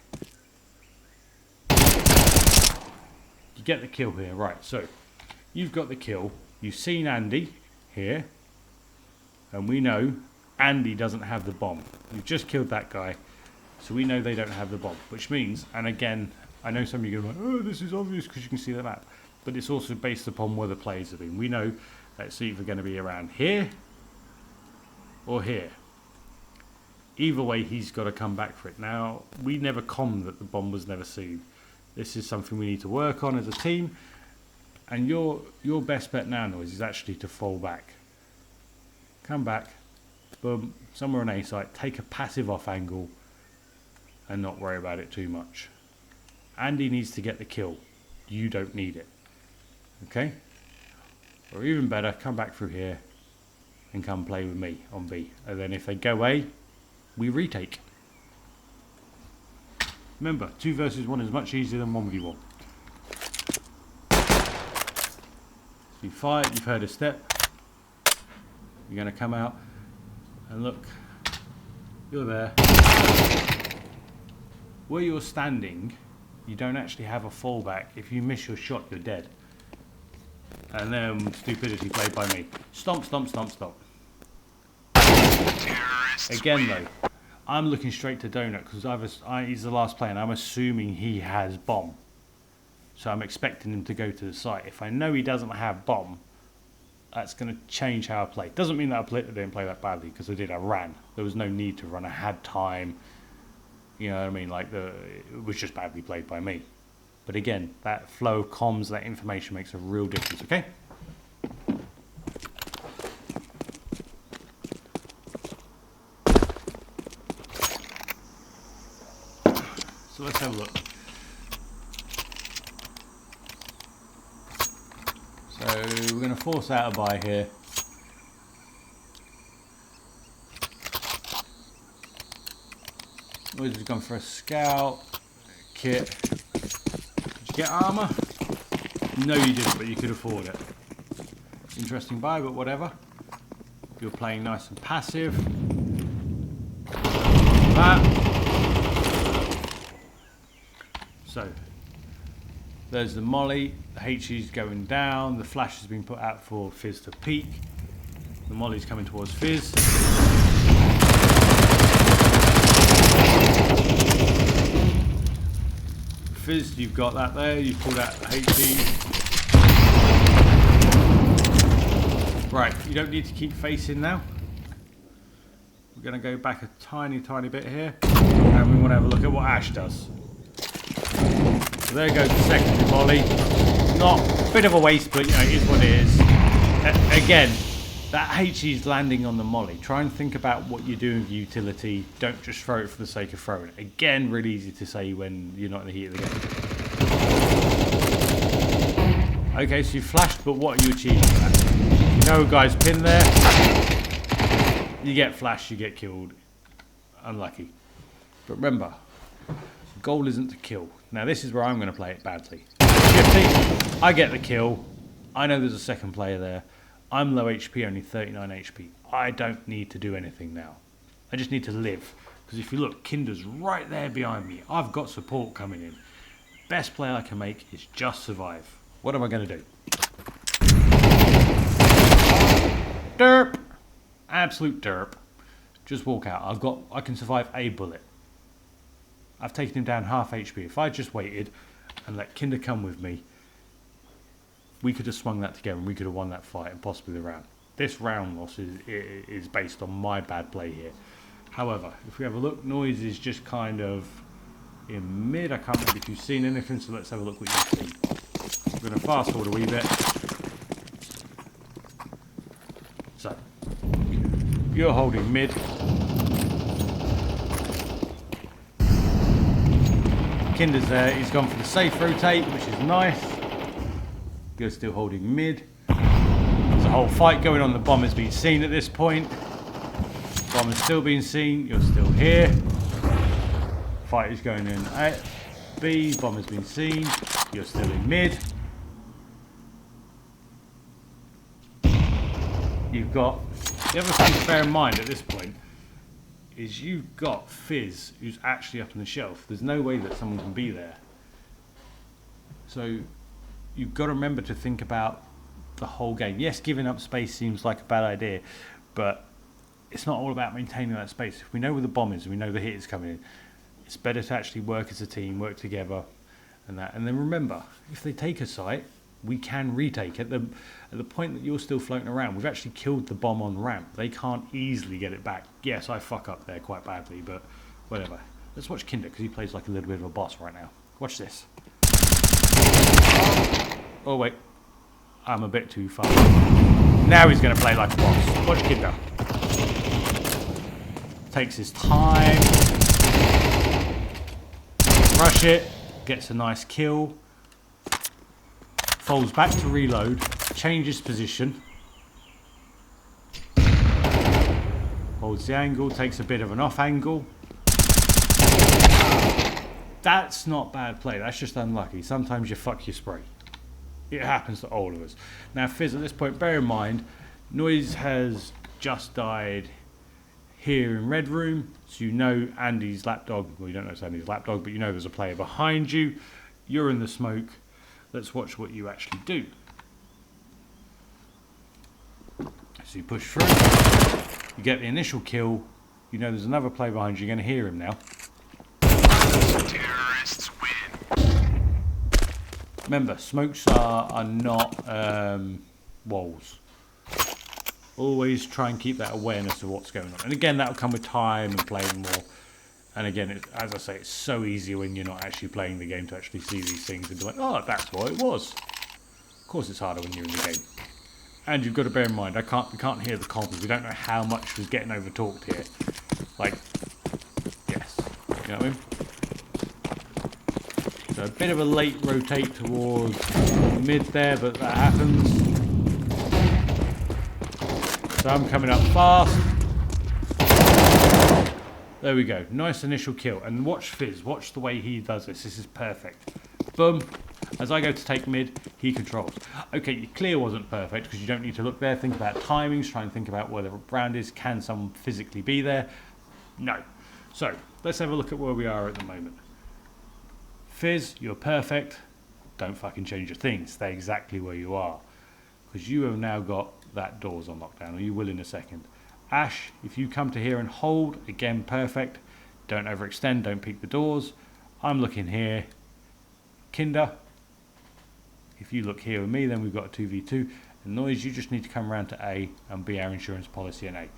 You get the kill here, right, so you've got the kill. You've seen Andy here. And we know Andy doesn't have the bomb. You've just killed that guy. So we know they don't have the bomb. Which means, and again, I know some of you are going, oh, this is obvious because you can see the map. But it's also based upon where the players have been. We know that it's either going to be around here or here. Either way, he's got to come back for it. Now, we never comm that the bomb was never seen. This is something we need to work on as a team. And your best bet now, Noise, is actually to fall back. Come back, boom, somewhere on A site, take a passive off angle and not worry about it too much. Andy needs to get the kill. You don't need it. Okay? Or even better, come back through here and come play with me on B. And then if they go A, we retake. Remember, 2 versus 1 is much easier than 1v1. So you fight, you've heard a step. You're going to come out and look, you're there. Where you're standing, you don't actually have a fallback. If you miss your shot, you're dead. And then stupidity played by me. Stomp, stomp, stomp, stomp. Again though, I'm looking straight to Donut because he's the last player and I'm assuming he has bomb. So I'm expecting him to go to the site. If I know he doesn't have bomb, that's going to change how I play. Doesn't mean that I didn't play that badly, because I did. I ran. There was no need to run. I had time. You know what I mean? Like it was just badly played by me. But again, that flow of comms, that information makes a real difference. Okay. So let's have a look. So we're going to force out a buy here. Noise has gone for a scout kit. Did you get armor? No, you didn't, but you could afford it. Interesting buy, but whatever. You're playing nice and passive. That. So there's the molly. The HE's going down. The flash has been put out for Fizz to peek. The molly's coming towards Fizz. Fizz, you've got that there. You've pulled out the HE. Right, you don't need to keep facing now. We're going to go back a tiny bit here. And we want to have a look at what Ash does. So there goes the secondary volley. Not a bit of a waste, but you know, it is what it is. Again, that HE's landing on the molly. Try and think about what you're doing with utility. Don't just throw it for the sake of throwing it. Again, really easy to say when you're not in the heat of the game. Okay, so you flashed, but what are you achieving with that? You know a guy's pinned there. You get flashed, you get killed. Unlucky. But remember, the goal isn't to kill. Now this is where I'm going to play it badly. 50, I get the kill. I know there's a second player there. I'm low HP, only 39 HP. I don't need to do anything now. I just need to live. Because if you look, Kinder's right there behind me. I've got support coming in. Best play I can make is just survive. What am I going to do? Derp! absolute derp, just walk out. I can survive a bullet. I've taken him down half HP. If I just waited and let Kinder come with me, we could have swung that together and we could have won that fight and possibly the round. This round loss is based on my bad play here. However, if we have a look, Noise is just kind of in mid. I can't remember if you've seen anything, so let's have a look what you see. We're going to fast forward a wee bit. So, you're holding mid. Kinder's there. He's gone for the safe rotate, which is nice. You're still holding mid. There's a whole fight going on. The bomb has been seen at this point. Bomb is still being seen. You're still here. Fight is going in A. B. Bomb has been seen. You're still in mid. You've got... The other thing to bear in mind at this point is you've got Fizz, who's actually up on the shelf. There's no way that someone can be there. So you've got to remember to think about the whole game. Yes, giving up space seems like a bad idea, but it's not all about maintaining that space. If we know where the bomb is and we know the hit is coming in, it's better to actually work as a team, work together, and that. And then remember, if they take a site, we can retake it. At the point that you're still floating around, we've actually killed the bomb on ramp. They can't easily get it back. Yes, I fuck up there quite badly, but whatever. Let's watch Kinder, because he plays like a little bit of a boss right now. Watch this. Oh, wait. I'm a bit too far. Now he's going to play like a boss. Watch Kinder. Takes his time. Rush it. Gets a nice kill. Folds back to reload. Changes position. Holds the angle. Takes a bit of an off angle. That's not bad play. That's just unlucky. Sometimes you fuck your spray. It happens to all of us. Now, Fizz, at this point, bear in mind, Noise has just died here in Red Room. So you know Andy's lapdog. Well, you don't know it's Andy's lapdog, but you know there's a player behind you. You're in the smoke. Let's watch what you actually do. So you push through. You get the initial kill. You know there's another player behind you. You're going to hear him now. Terrorists win. Remember, smokes are not walls. Always try and keep that awareness of what's going on. And again, that'll come with time and playing more. And again, as I say, it's so easy when you're not actually playing the game to actually see these things and be like, oh, that's what it was. Of course it's harder when you're in the game. And you've got to bear in mind, we can't hear the comms. We don't know how much was getting over talked here. Like, yes. You know what I mean? So a bit of a late rotate towards mid there, but that happens. So I'm coming up fast. There we go. Nice initial kill. And watch Fizz. Watch the way he does this. This is perfect. Boom. As I go to take mid, he controls. Okay, your clear wasn't perfect because you don't need to look there. Think about timings. Try and think about where the round is. Can someone physically be there? No. So, let's have a look at where we are at the moment. Fizz, you're perfect. Don't fucking change your thing. Stay exactly where you are. Because you have now got that doors on lockdown, or you will in a second. Ash, if you come to here and hold, again, perfect. Don't overextend, don't peek the doors. I'm looking here. Kinder, if you look here with me, then we've got a 2v2. And Noise, you just need to come around to A and be our insurance policy in A.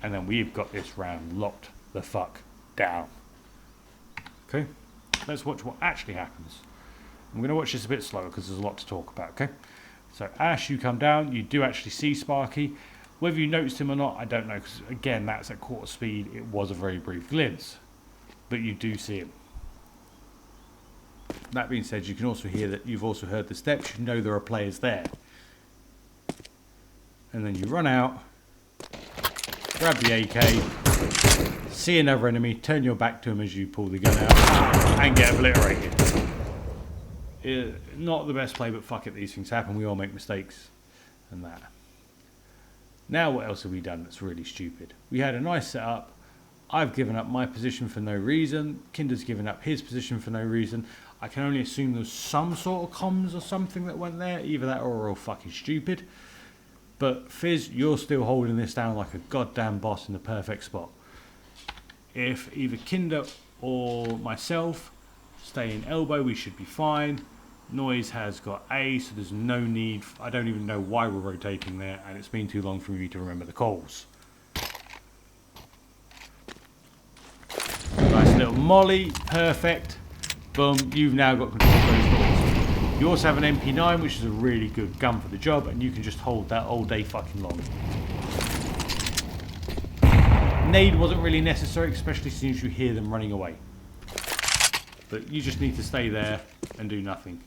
And then we've got this round locked the fuck down. Okay, let's watch what actually happens. I'm going to watch this a bit slower because there's a lot to talk about, okay? So Ash, you come down, you do actually see Sparky. Whether you noticed him or not, I don't know, because again, that's at quarter speed. It was a very brief glimpse, but you do see him. That being said, you can also hear that you've also heard the steps. You know there are players there. And then you run out, grab the AK, see another enemy, turn your back to him as you pull the gun out, and get obliterated. Not the best play, but fuck it, these things happen. We all make mistakes and that. Now what else have we done that's really stupid? We had a nice setup. I've given up my position for no reason. Kinder's given up his position for no reason. I can only assume there's some sort of comms or something that went there. Either that or we're all fucking stupid. But Fizz, you're still holding this down like a goddamn boss in the perfect spot. If either Kinder or myself stay in elbow, we should be fine. Noise has got A, so there's no need. I don't even know why we're rotating there, and it's been too long for me to remember the calls. Nice little molly, perfect. Boom, you've now got control of those doors. You also have an MP9, which is a really good gun for the job, and you can just hold that all day fucking long. Nade wasn't really necessary, especially as soon as you hear them running away. But you just need to stay there and do nothing.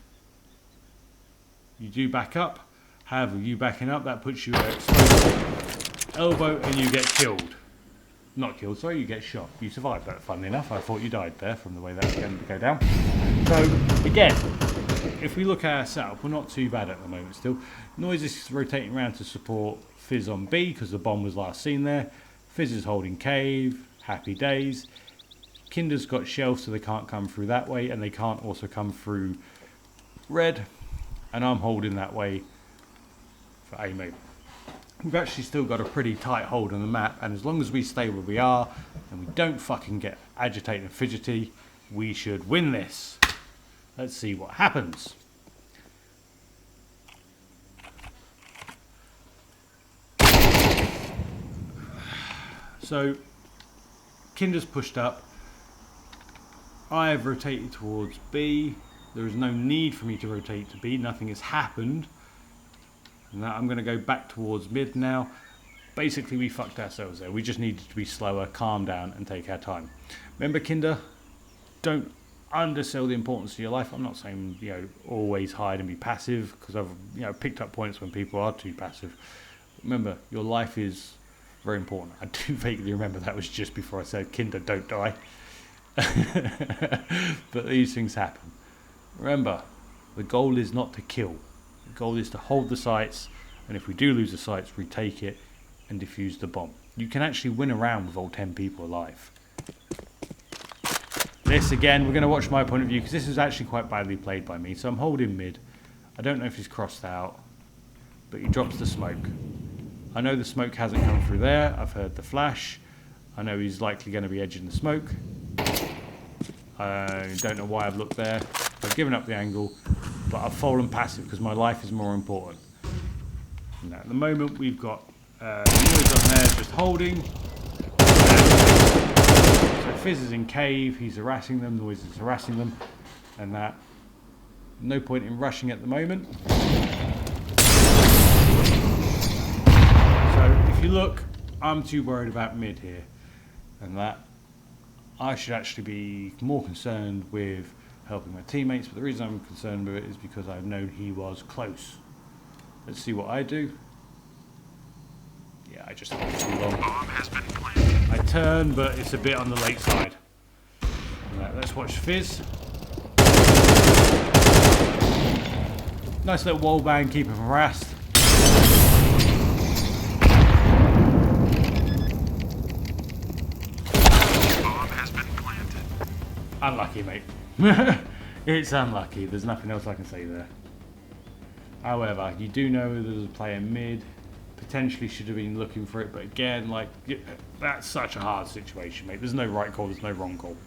You do back up. However, you backing up, that puts you at exposed elbow and you get killed. Not killed, sorry, you get shot. You survived that, funnily enough. I thought you died there from the way that was going to go down. So, again, if we look at our setup, we're not too bad at the moment still. Noise is rotating around to support Fizz on B because the bomb was last seen there. Fizz is holding cave, happy days. Kinder's got shelves so they can't come through that way, and they can't also come through red. And I'm holding that way for A move. We've actually still got a pretty tight hold on the map, and as long as we stay where we are and we don't fucking get agitated and fidgety, we should win this. Let's see what happens. So, Kinder's pushed up. I have rotated towards B. There is no need for me to rotate to B. Nothing has happened. And now I'm going to go back towards mid now. Basically, we fucked ourselves there. We just needed to be slower, calm down, and take our time. Remember, Kinder, don't undersell the importance of your life. I'm not saying, always hide and be passive, because I've, picked up points when people are too passive. Remember, your life is very important. I do vaguely remember that was just before I said, Kinder, don't die. But these things happen. Remember, the goal is not to kill. The goal is to hold the sites, and if we do lose the sites, retake it and defuse the bomb. You can actually win a round with all 10 people alive. This again, we're going to watch my point of view because this is actually quite badly played by me. So I'm holding mid. I don't know if he's crossed out, but he drops the smoke. I know the smoke hasn't come through there. I've heard the flash. I know he's likely going to be edging the smoke. I don't know why I've looked there. I've given up the angle, but I've fallen passive because my life is more important. Now, at the moment, we've got Noise on there just holding. So Fizz is in cave, he's harassing them, Noise is harassing them, and that. No point in rushing at the moment. So if you look, I'm too worried about mid here, and that. I should actually be more concerned with helping my teammates, but the reason I'm concerned with it is because I've known he was close. Let's see what I do. Yeah, I just hold it too long. I turn, but it's a bit on the late side. Right, let's watch Fizz. Nice little wall bang, keep him harassed. Unlucky, mate. It's unlucky. There's nothing else I can say there. However, you do know there's a player mid. Potentially should have been looking for it, but again, that's such a hard situation, mate. There's no right call, there's no wrong call.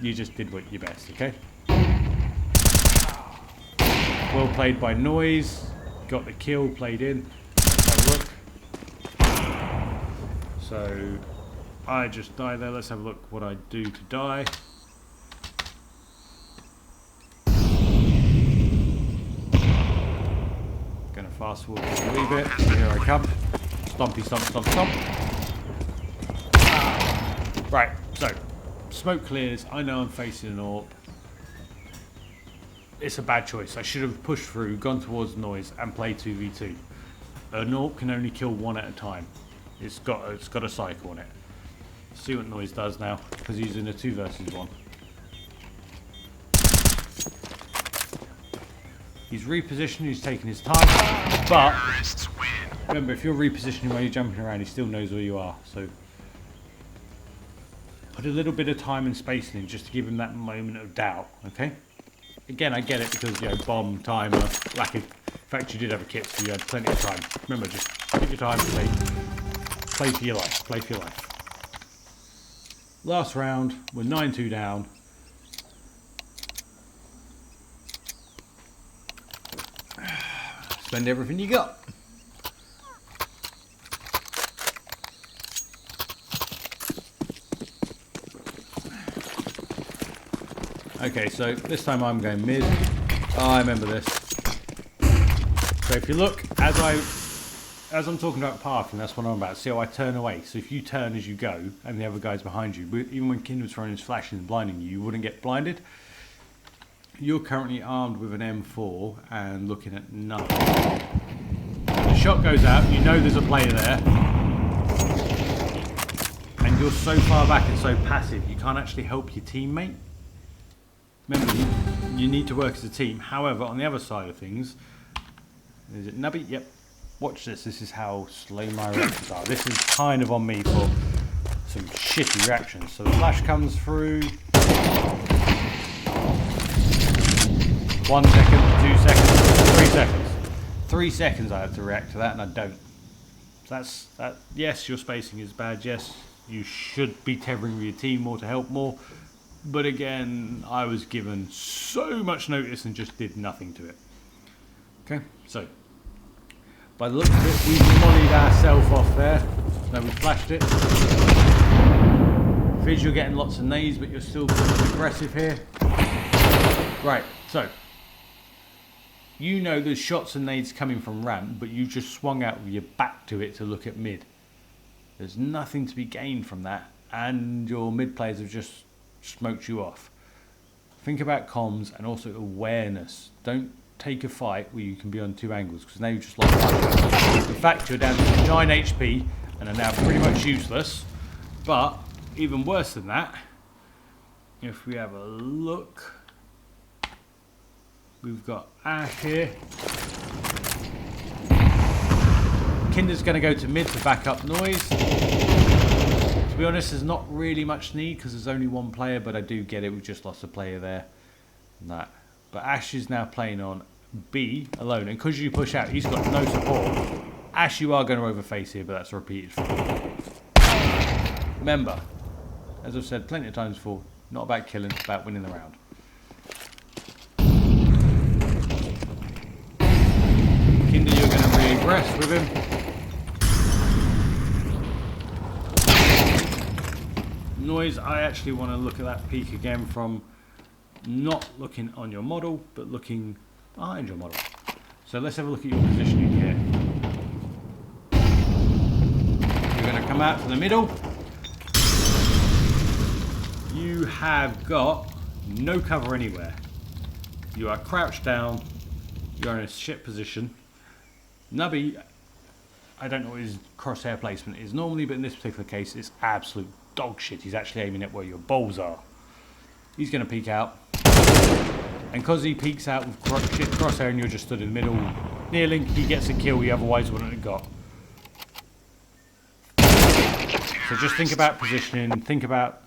You just did your best, okay? Well played by Noise. Got the kill, played in. Let's have a look. So, I just died there. Let's have a look what I do to die. Gonna fast forward just a wee bit. Here I come. Stompy, stomp, stomp, stomp. Right, so smoke clears. I know I'm facing an AWP. It's a bad choice. I should have pushed through, gone towards Noise, and played 2v2. An AWP can only kill one at a time. It's got a cycle on it. See what Noise does now, because he's in a 2 versus 1. He's repositioning, he's taking his time, but remember, if you're repositioning while you're jumping around, he still knows where you are, so put a little bit of time and space in just to give him that moment of doubt, okay? Again, I get it because, bomb, timer, lack of... In fact, you did have a kit, so you had plenty of time. Remember, just Take your time, play. Play for your life. Play for your life. Last round, we're 9-2 down. Spend everything you got. Okay, so this time I'm going mid. Oh, I remember this. So if you look, as I'm talking about pathing, that's what I'm about. See how I turn away. So if you turn as you go, and the other guy's behind you, even when Kinder's throwing his flash and blinding you, you wouldn't get blinded. You're currently armed with an M4 and looking at nothing. The shot goes out, you know there's a player there. And you're so far back and so passive, you can't actually help your teammate. Remember, you need to work as a team. However, on the other side of things, is it Nubby? Yep. Watch this. This is how slow my reactions are. This is kind of on me for some shitty reactions. So the flash comes through. 1 second, 2 seconds, 3 seconds. 3 seconds I have to react to that, and I don't. So that's that. Yes, your spacing is bad. Yes, you should be tethering with your team more to help more. But again, I was given so much notice and just did nothing to it. Okay, so by the looks of it, we've mollied ourselves off there. No, we flashed it. Fizz, you're getting lots of nades, but you're still pretty aggressive here. Right, so you know there's shots and nades coming from ramp, but you just swung out with your back to it to look at mid. There's nothing to be gained from that, and your mid players have just smoked you off. Think about comms and also awareness. Don't take a fight where you can be on 2 angles, because now you just lost life. In fact, you're down to 9 HP and are now pretty much useless. But even worse than that, if we have a look, we've got Ash here. Kinder's going to go to mid to back up noise. To be honest, there's not really much need because there's only 1 player, but I do get it. We've just lost a player there. And that. But Ash is now playing on B alone, and because you push out, he's got no support. Ash, you are going to overface here, but that's a repeated thing. Remember, as I've said plenty of times before, not about killing, it's about winning the round. Kinder, you're going to re-aggress with him. Noise, I actually want to look at that peak again from not looking on your model, but looking behind your model. So let's have a look at your positioning here. You're going to come out to the middle. You have got no cover anywhere. You are crouched down. You're in a shit position. Nubby, I don't know what his crosshair placement is normally, but in this particular case, it's absolute dog shit. He's actually aiming at where your balls are. He's going to peek out. And because he peeks out with shit crosshair and you're just stood in the middle, Nearlink, he gets a kill he otherwise wouldn't have got. So just think about positioning, think about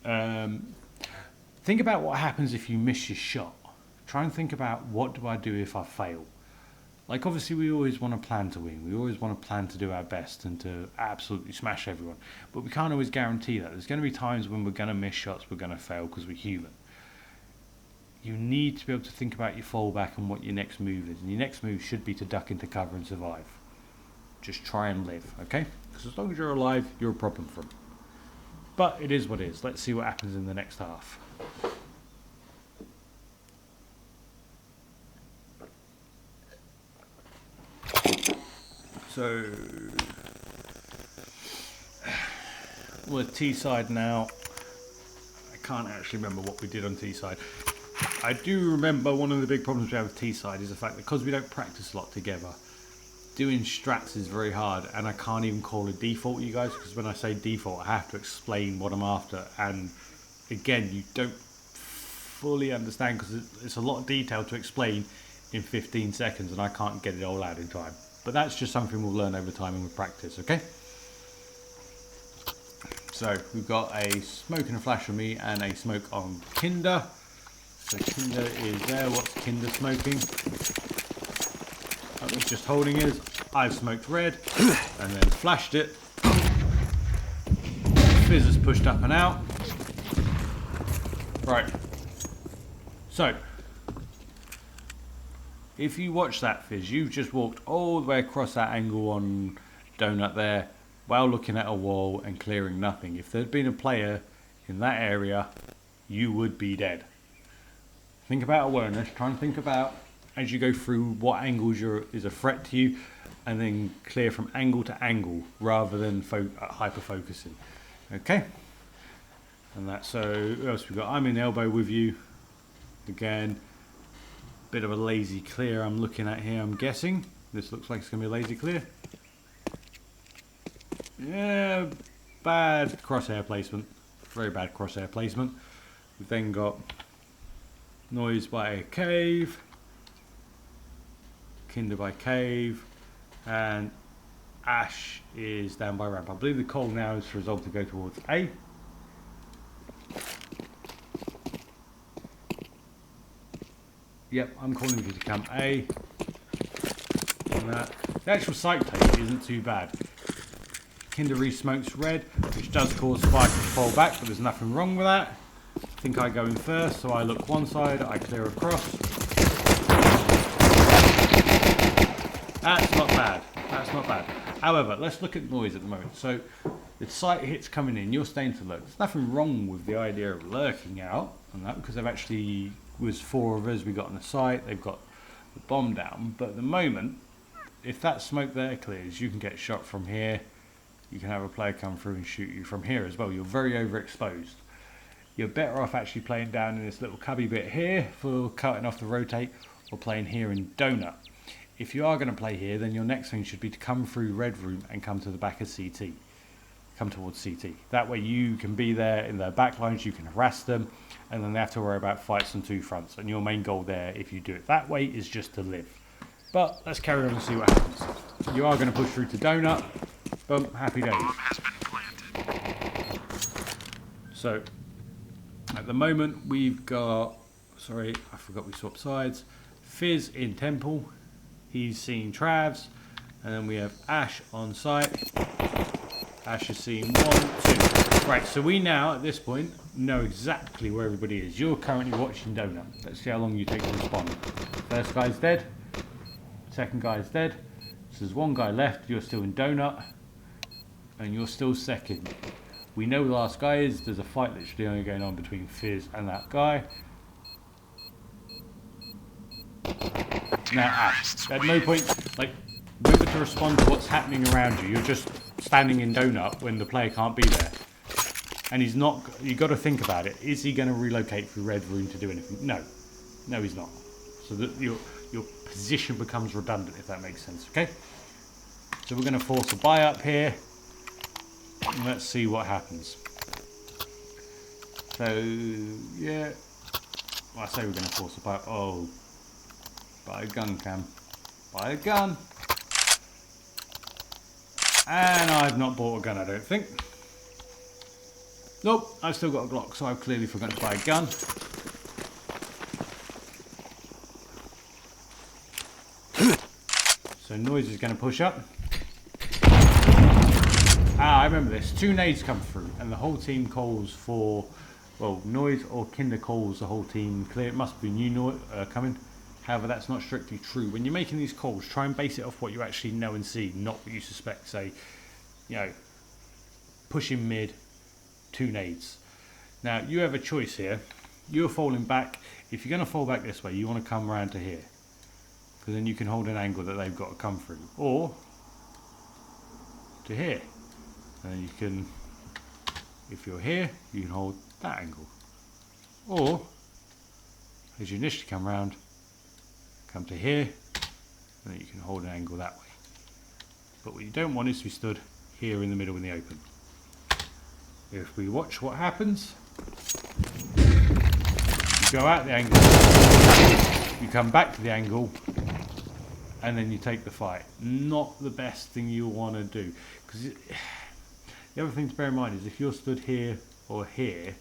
what happens if you miss your shot. Try and think about, what do I do if I fail? Like, obviously we always want to plan to win, we always want to plan to do our best and to absolutely smash everyone, but we can't always guarantee that. There's going to be times when we're going to miss shots, we're going to fail because we're human. You need to be able to think about your fallback and what your next move is, and your next move should be to duck into cover and survive. Just try and live, okay? Because as long as you're alive, you're a problem for them. But it is what it is. Let's see what happens in the next half. So we're T-side now. I can't actually remember what we did on T-side. I do remember one of the big problems we have with T-side is the fact that because we don't practice a lot together, doing strats is very hard, and I can't even call a default, you guys, because when I say default I have to explain what I'm after, and again you don't fully understand because it's a lot of detail to explain in 15 seconds and I can't get it all out in time. But that's just something we'll learn over time and with practice, okay? So we've got a smoke and a flash from me and a smoke on Kinder. So Kinder is there. What's Kinder smoking? Oh, he's just holding his. I've smoked red and then flashed it. Fizz has pushed up and out. Right. So, if you watch that, Fizz, you've just walked all the way across that angle on Donut there while looking at a wall and clearing nothing. If there'd been a player in that area, you would be dead. Think about awareness. Try and think about, as you go through, what angles is a threat to you, and then clear from angle to angle rather than hyper focusing. Okay? And that's so. What else we got? I'm in elbow with you. Again, bit of a lazy clear I'm looking at here, I'm guessing. This looks like it's going to be a lazy clear. Yeah, bad crosshair placement. Very bad crosshair placement. We've then got Noise by a cave. Kinder by cave. And Ash is down by ramp. I believe the call now is resolved to go towards A. Yep, I'm calling for you to come A. And that. The actual sight take isn't too bad. Kinder re-smokes red, which does cause Spike to fall back, but there's nothing wrong with that. I think I go in first, so I look one side, I clear across. That's not bad. That's not bad. However, let's look at Noise at the moment. So the sight hits coming in, you're staying to lurk. There's nothing wrong with the idea of lurking out and that, because they've actually, was 4 of us, we got on the site, they've got the bomb down. But at the moment, if that smoke there clears, you can get shot from here. You can have a player come through and shoot you from here as well. You're very overexposed. You're better off actually playing down in this little cubby bit here for cutting off the rotate, or playing here in Donut. If you are going to play here, then your next thing should be to come through Red Room and come to the back of CT. Come towards CT. That way you can be there in their backlines, you can harass them, and then they have to worry about fights on 2 fronts. And your main goal there, if you do it that way, is just to live. But let's carry on and see what happens. You are going to push through to Donut. Boom, happy days. Bomb has been planted. So, at the moment we've got, sorry, I forgot we swapped sides. Fizz in Temple, he's seen Travs, and then we have Ash on site. Ash has seen 1, 2. Right, so we now, at this point, know exactly where everybody is. You're currently watching Donut. Let's see how long you take to respond. First guy's dead. Second guy's dead. So there's 1 guy left. You're still in Donut. And you're still second. We know the last guy is. There's a fight literally only going on between Fizz and that guy. Now Ash, at no point, like, remember to respond to what's happening around you. You're just standing in Donut when the player can't be there. And he's not, you've got to think about it. Is he going to relocate through Red Room to do anything? No. No, he's not. So that your position becomes redundant, if that makes sense, okay? So we're going to force a buy up here. And let's see what happens. So, yeah. Well, I say we're going to force a buy up. Oh. Buy a gun, Cam. Buy a gun. And I've not bought a gun, I don't think. Nope, I've still got a Glock, so I've clearly forgotten to buy a gun. So Noise is going to push up. Ah, I remember this. 2 nades come through, and the whole team calls for, well, Noise or Kinder calls the whole team clear. It must be new coming. However, that's not strictly true. When you're making these calls, try and base it off what you actually know and see, not what you suspect. Say, you know, pushing mid, 2 nades. Now, you have a choice here. You're falling back. If you're going to fall back this way, you want to come around to here. Because then you can hold an angle that they've got to come through. Or to here. And then you can, if you're here, you can hold that angle. Or, as you initially come around, come to here, and then you can hold an angle that way. But what you don't want is to be stood here in the middle in the open. If we watch what happens, you go out the angle, you come back to the angle, and then you take the fight. Not the best thing you'll want to do. Because the other thing to bear in mind is if you're stood here or here,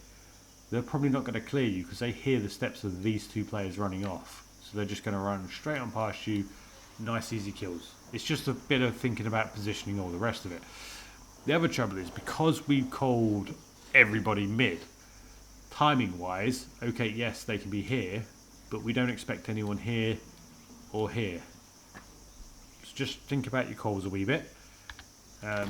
they're probably not going to clear you because they hear the steps of these 2 players running off. So they're just going to run straight on past you. Nice easy kills. It's just a bit of thinking about positioning, all the rest of it. The other trouble is, because we've called everybody mid, timing wise, okay, yes, they can be here, but we don't expect anyone here or here. So just think about your calls a wee bit. Go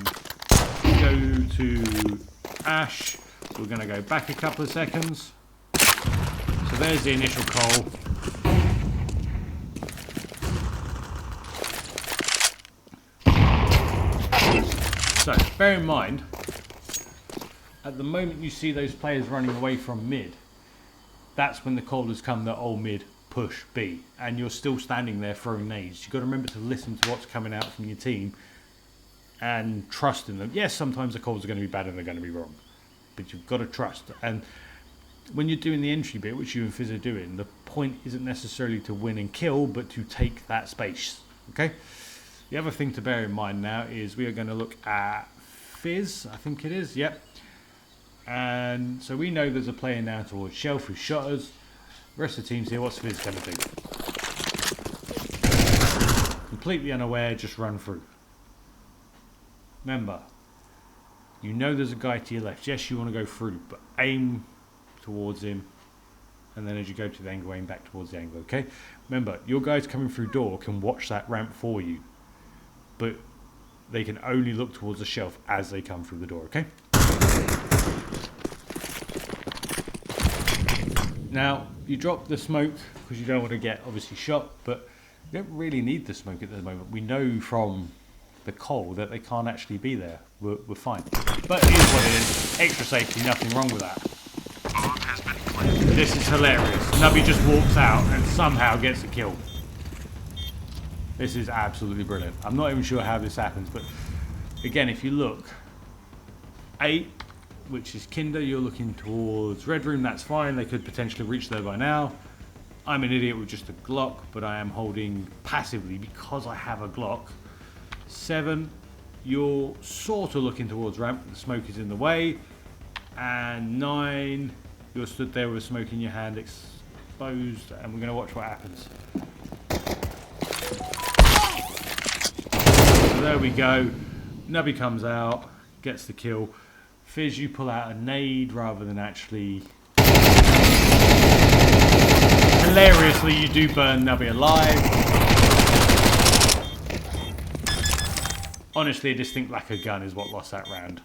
to Ash. We're going to go back a couple of seconds. So there's the initial call. So bear in mind, at the moment you see those players running away from mid, that's when the call has come that old mid push B, and you're still standing there throwing nades. You've got to remember to listen to what's coming out from your team and trust in them. Yes, sometimes the calls are going to be bad and they're going to be wrong, but you've got to trust. And when you're doing the entry bit, which you and Fizz are doing, the point isn't necessarily to win and kill, but to take that space. Okay. The other thing to bear in mind now is we are going to look at Fizz, I think it is, yep. And so we know there's a player now towards Shelf who shot us. The rest of the team's here, what's Fizz going to do? Completely unaware, just run through. Remember, you know there's a guy to your left. Yes, you want to go through, but aim towards him. And then as you go to the angle, aim back towards the angle, okay? Remember, your guys coming through door can watch that ramp for you, but they can only look towards the shelf as they come through the door, okay? Now, you drop the smoke because you don't want to get obviously shot, but you don't really need the smoke at the moment. We know from the coal that they can't actually be there. We're fine. But it is what it is. Extra safety, nothing wrong with that. Bomb has been planted. This is hilarious. Nubby just walks out and somehow gets a kill. This is absolutely brilliant. I'm not even sure how this happens, but again, if you look, 8, which is Kinder, you're looking towards Red Room, that's fine. They could potentially reach there by now. I'm an idiot with just a Glock, but I am holding passively because I have a Glock. 7, you're sort of looking towards ramp, the smoke is in the way. And 9, you're stood there with smoke in your hand exposed, and we're going to watch what happens. So there we go. Nubby comes out, gets the kill. Fizz, you pull out a nade rather than actually... Hilariously, you do burn Nubby alive. Honestly, a distinct lack of gun is what lost that round.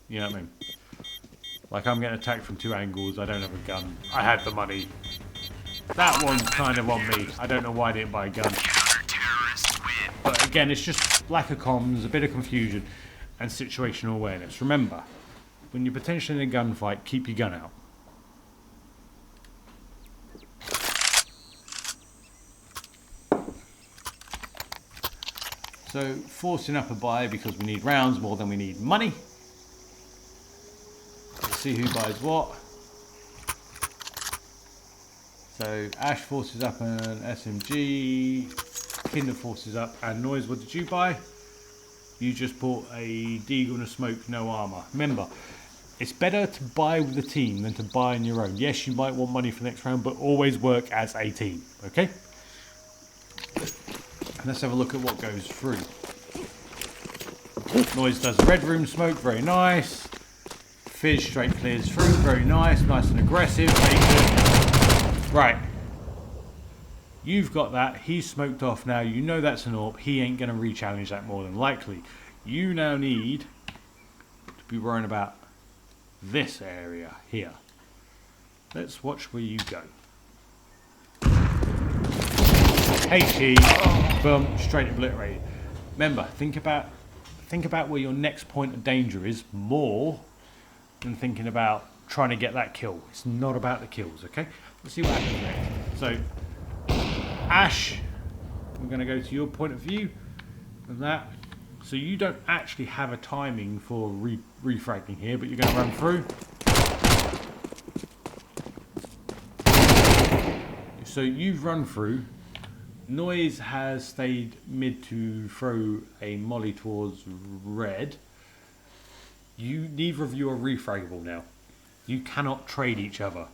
You know what I mean? Like, I'm getting attacked from 2 angles, I don't have a gun. I had the money. That one's kind of on me. I don't know why I didn't buy a gun. Counter-terrorists win. But again, it's just lack of comms, a bit of confusion, and situational awareness. Remember, when you're potentially in a gunfight, keep your gun out. So, forcing up a buy because we need rounds more than we need money. Let's see who buys what. So, Ash forces up an SMG, Kinder forces up, and Noise, what did you buy? You just bought a Deagle and a Smoke, no armor. Remember, it's better to buy with a team than to buy on your own. Yes, you might want money for the next round, but always work as a team, okay? Let's have a look at what goes through. Noise does Red Room Smoke, very nice. Fizz straight clears through, very nice, nice and aggressive. Right. You've got that, he's smoked off now, you know that's an AWP, he ain't going to re-challenge that more than likely. You now need to be worrying about this area here. Let's watch where you go. HE, boom, straight obliterated. Remember, think about where your next point of danger is more than thinking about trying to get that kill. It's not about the kills, okay? Let's see what happens next. So, Ash, we're going to go to your point of view of that. So you don't actually have a timing for refragging here, but you're going to run through. So you've run through. Noise has stayed mid to throw a molly towards red. Neither of you are refraggable now. You cannot trade each other.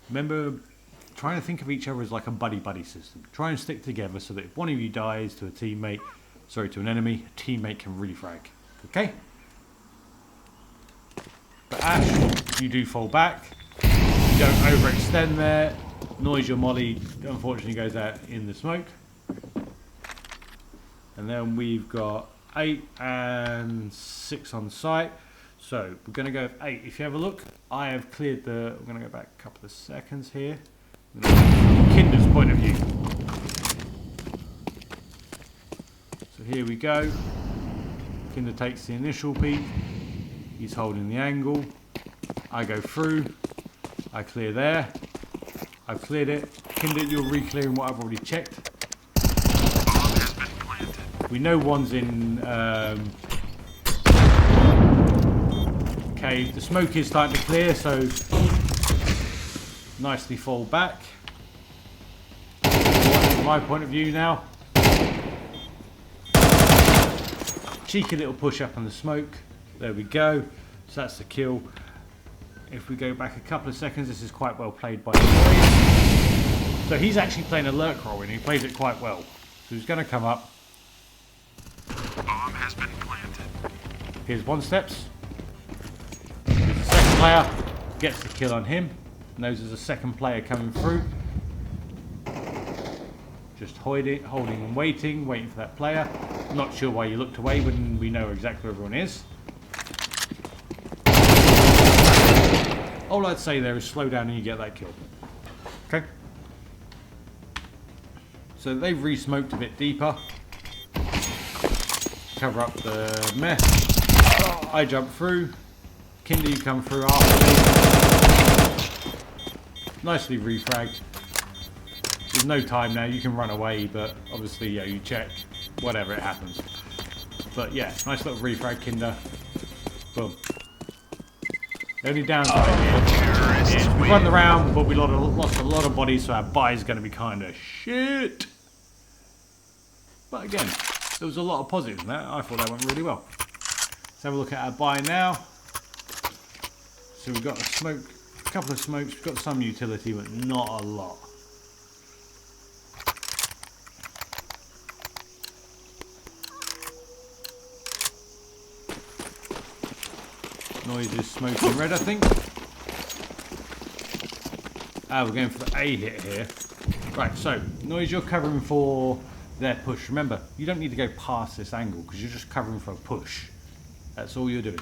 Remember, trying to think of each other as like a buddy-buddy system. Try and stick together so that if one of you dies to a teammate, sorry, to an enemy, a teammate can refrag. Okay? But Ash, you do fall back. You don't overextend there. Noise your molly unfortunately goes out in the smoke. And then we've got 8 and 6 on site. So we're going to go with 8. If you have a look, I have cleared the... I'm going to go back a couple of seconds here. Kinder's point of view. So here we go. Kinder takes the initial peek. He's holding the angle. I go through. I clear there. I've cleared it. Kinder, you're re-clearing what I've already checked. We know one's in cave. The smoke is starting to clear, so nicely fall back. From my point of view now. Cheeky little push up on the smoke. There we go. So that's the kill. If we go back a couple of seconds, this is quite well played by Noise. So he's actually playing a lurk role and he plays it quite well. So he's going to come up. Bomb has been planted. Here's 1 steps. Here's the second player. Gets the kill on him. Knows there's a second player coming through. Just holding and waiting for that player. Not sure why you looked away when we know exactly where everyone is. All I'd say there is slow down and you get that kill. Okay. So they've re-smoked a bit deeper. Cover up the mess. I jump through. Kinder, you come through after me. Nicely refragged. There's no time now. You can run away, but obviously, yeah, you check. Whatever, it happens. But yeah, nice little refrag, Kinder. Boom. The only downside here is we run around, but we lost a lot of bodies, so our buy is going to be kind of shit. But again, there was a lot of positives in that. I thought that went really well. Let's have a look at our buy now. So we've got a couple of smokes. We've got some utility, but not a lot. Noise is smoking red, I think. We're going for the A hit here. Right, so Noise, you're covering for their push. Remember, you don't need to go past this angle because you're just covering for a push. That's all you're doing.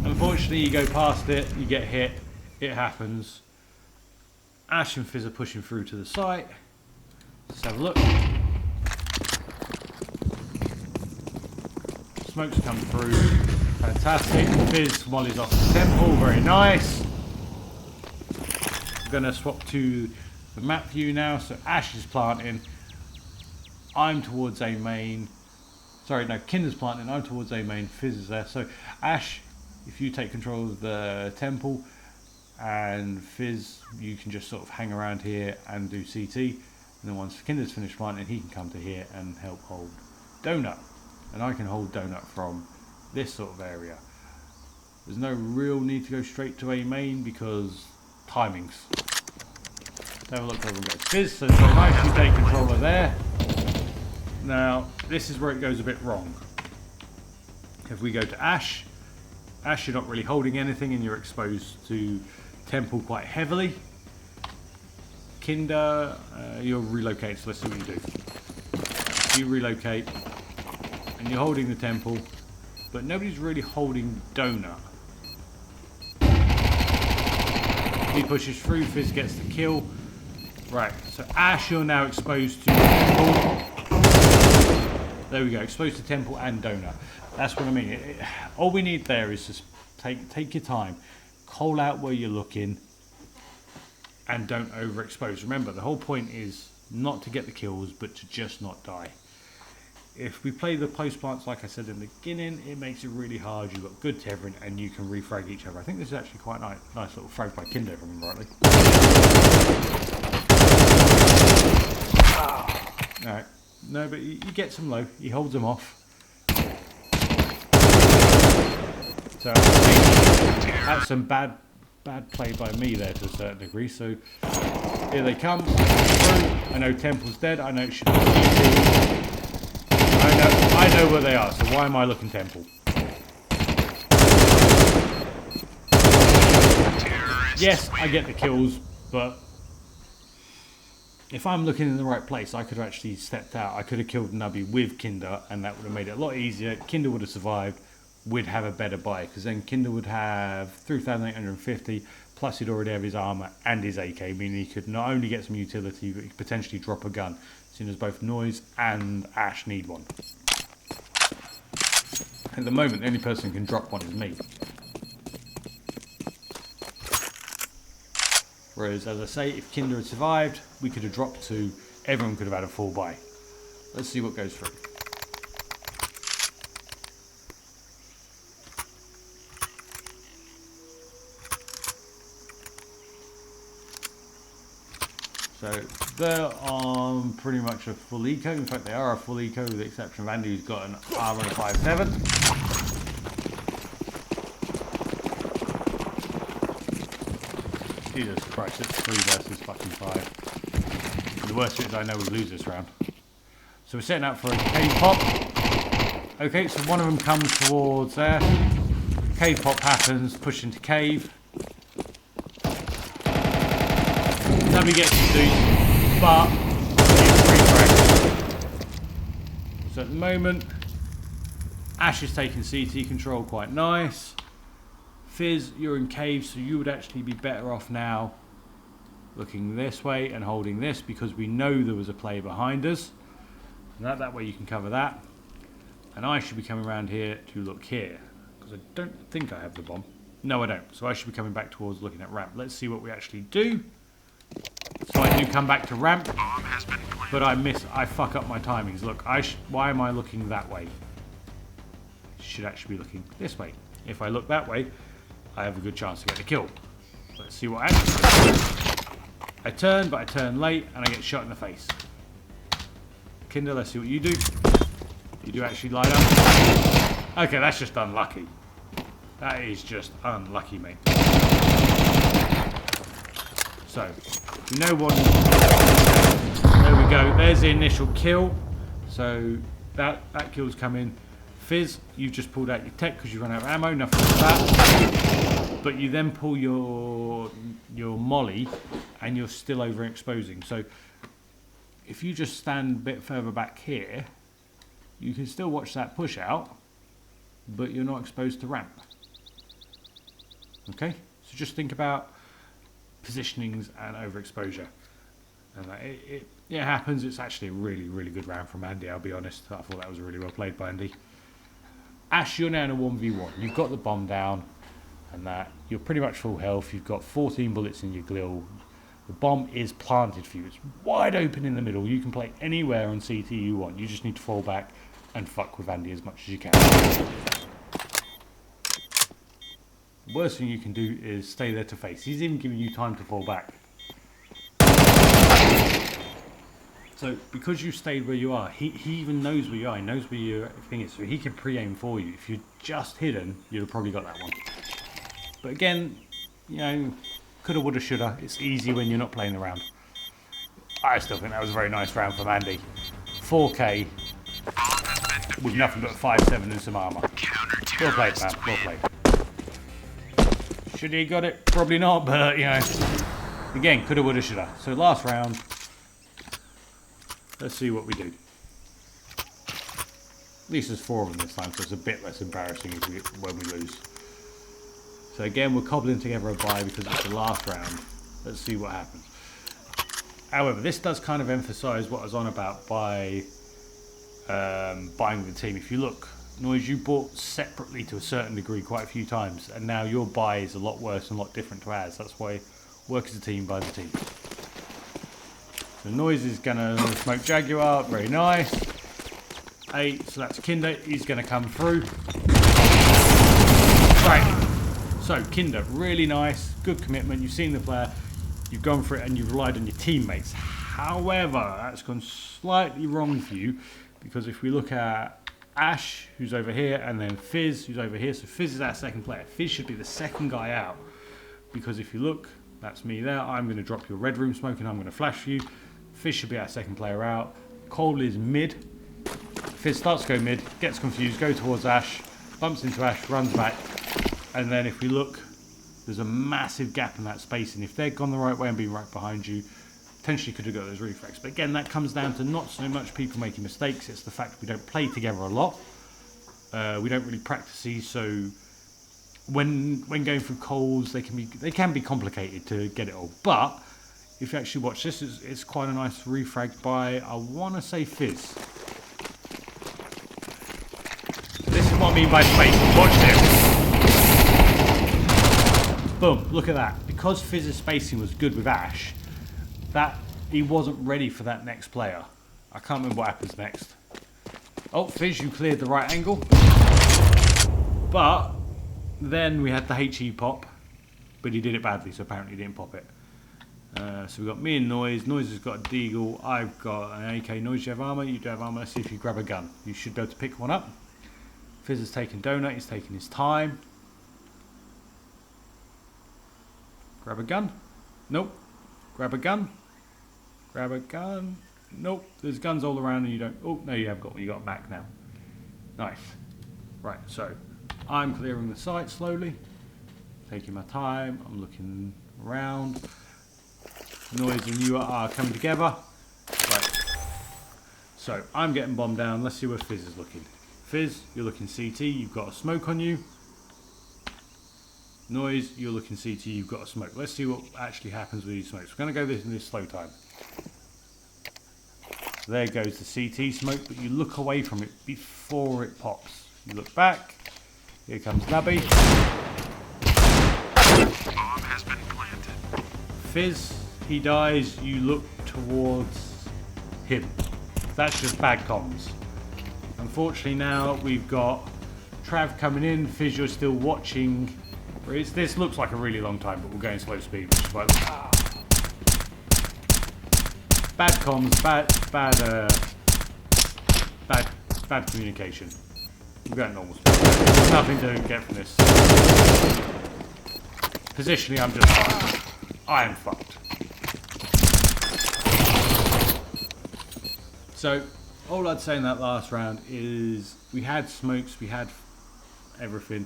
Unfortunately, you go past it, you get hit, it happens. Ash and Fizz are pushing through to the site. Let's have a look. Smokes come through. Fantastic. Fizz mollies off the temple. Very nice. I'm going to swap to the map view now. So Ash is planting. I'm towards A main. Sorry, no, Kinder's planting. I'm towards A main. Fizz is there. So Ash, if you take control of the temple, and Fizz, you can just sort of hang around here and do CT. And then once Kinder's finished planting, he can come to here and help hold Donut. And I can hold Donut from this sort of area. There's no real need to go straight to A main because timings. Let's have a look where everyone goes. Fizz, so nice you take control of there. Now, this is where it goes a bit wrong. If we go to Ash, you're not really holding anything and you're exposed to temple quite heavily. Kinder, you're relocated, so let's see what you do. You relocate. And you're holding the temple, but nobody's really holding Donut. He pushes through, Fizz gets the kill. Right, so Ash, you're now exposed to temple. There we go, exposed to temple and Donut. That's what I mean. All we need there is just take your time, call out where you're looking, and don't overexpose. Remember, the whole point is not to get the kills, but to just not die. If we play the post plants like I said in the beginning, it makes it really hard. You've got good tethering and you can refrag each other. I think this is actually quite a nice little frag by Kinder, if I remember rightly. Alright, no, but you get some low. He holds them off. So that's some bad play by me there to a certain degree. So Here they come. Through. I know Temple's dead. I know it should be CT. I know where they are, so why am I looking Temple? Yes, I get the kills, but if I'm looking in the right place, I could have actually stepped out. I could have killed Nubby with Kinder, and that would have made it a lot easier. Kinder would have survived. We'd have a better buy, because then Kinder would have 3,850, plus he'd already have his armour and his AK, meaning he could not only get some utility, but he could potentially drop a gun, seeing as both Noise and Ash need one. At the moment, the only person who can drop one is me. Whereas, as I say, if Kinder had survived, we could have dropped 2, everyone could have had a full buy. Let's see what goes through. So they're on pretty much a full eco. In fact, they are a full eco with the exception of Andy, who's got an armor of 5.7. Jesus Christ, it's 3 versus fucking 5. And the worst bit is I know we lose this round. So we're setting up for a cave pop. Okay, so one of them comes towards there. Cave pop happens, push into cave. Nobody gets to do, but it's free frag. So at the moment, Ash is taking CT control, quite nice. Fizz, you're in cave, so you would actually be better off now looking this way and holding this, because we know there was a player behind us. And that way you can cover that. And I should be coming around here to look here, because I don't think I have the bomb. No, I don't. So I should be coming back towards looking at ramp. Let's see what we actually do. So I do come back to ramp, but I fuck up my timings. Look, why am I looking that way? Should actually be looking this way. If I look that way, I have a good chance to get the kill. Let's see what happens. I turn, but I turn late, and I get shot in the face. Kinder, let's see what you do. You do actually light up. Okay, that's just unlucky. That is just unlucky, mate. So, we know what. There we go. There's the initial kill. So that kill's come in. Fizz, you just pulled out your tech because you run out of ammo. Nothing like that. But you then pull your molly, and you're still overexposing. So if you just stand a bit further back here, you can still watch that push out, but you're not exposed to ramp. Okay, so just think about positionings and overexposure, and it happens. It's actually a really, really good round from Andy, I'll be honest. I thought that was really well played by Andy. Ash, you're now in a 1v1. You've got the bomb down, and that you're pretty much full health. You've got 14 bullets in your glill. The bomb is planted for you. It's wide open in the middle. You can play anywhere on CT you want. You just need to fall back and fuck with Andy as much as you can. The worst thing you can do is stay there to face. He's even giving you time to fall back. So because you stayed where you are, he even knows where you are. He knows where your thing is, so he can pre-aim for you. If you're just hidden, you'd have probably got that one. But again, you know, coulda, woulda, shoulda. It's easy when you're not playing around. I still think that was a very nice round from Andy. 4K with nothing but 5.7 and some armour. Well played, man. Well played. Should he have got it? Probably not, but, you know, again, coulda, woulda, shoulda. So last round, let's see what we do. At least there's 4 of them this time, so it's a bit less embarrassing when we lose. So again, we're cobbling together a buy because it's the last round. Let's see what happens. However, this does kind of emphasise what I was on about by buying the team. If you look, Noise, you bought separately to a certain degree quite a few times, and now your buy is a lot worse and a lot different to ours. That's why work as a team, buy the team. So Noise is going to smoke Jaguar, very nice. 8, so that's Kinder, he's going to come through. Right, so Kinder, really nice, good commitment, you've seen the player, you've gone for it and you've relied on your teammates. However, that's gone slightly wrong for you, because if we look at Ash, who's over here, and then Fizz, who's over here, so Fizz is our second player. Fizz should be the second guy out, because if you look, That's me there. I'm going to drop your red room smoke and I'm going to flash you. Fizz should be our second player out. Cole is mid. Fizz starts to go mid, gets confused, go towards Ash, bumps into Ash, runs back. And then if we look, there's a massive gap in that space. And if they'd gone the right way and been right behind you, potentially could have got those refrags. But again, that comes down to not so much people making mistakes. It's the fact we don't play together a lot. We don't really practice these, so when going through calls, they can be complicated to get it all. But if you actually watch this, it's quite a nice refrag by, I want to say, Fizz. This is what I mean by spacing. Watch this. Boom! Look at that. Because Fizz's spacing was good with Ash, that he wasn't ready for that next player. I can't remember what happens next. Oh, Fizz, you cleared the right angle. But then we had the HE pop, but he did it badly, so apparently he didn't pop it. So we've got me and Noise. Noise has got a deagle. I've got an AK. Noise, you have armour? You do have armour. Let's see if you grab a gun. You should be able to pick one up. Fizz has taken donut. He's taking his time. Grab a gun. Nope. Grab a gun. Grab a gun. Nope. There's guns all around and you don't... Oh, no, you have got one. You got back now. Nice. Right, so I'm clearing the site slowly. Taking my time. I'm looking around. Noise and you are coming together. Right. So I'm getting bombed down. Let's see where Fizz is looking. Fizz, you're looking CT. You've got a smoke on you. Noise, you're looking CT. You've got a smoke. Let's see what actually happens with these smokes. We're going to go this in this slow time. So there goes the CT smoke, but you look away from it before it pops. You look back. Here comes Nubby. Bomb has been planted. Fizz, he dies. You look towards him. That's just bad comms. Unfortunately, now we've got Trav coming in. Fizz, you're still watching. This looks like a really long time, but we're going slow speed, which is why. Bad comms, bad communication. We're going normal speed. There's nothing to get from this. Positionally, I'm just fucked. I am fucked. So, all I'd say in that last round is we had smokes, we had everything.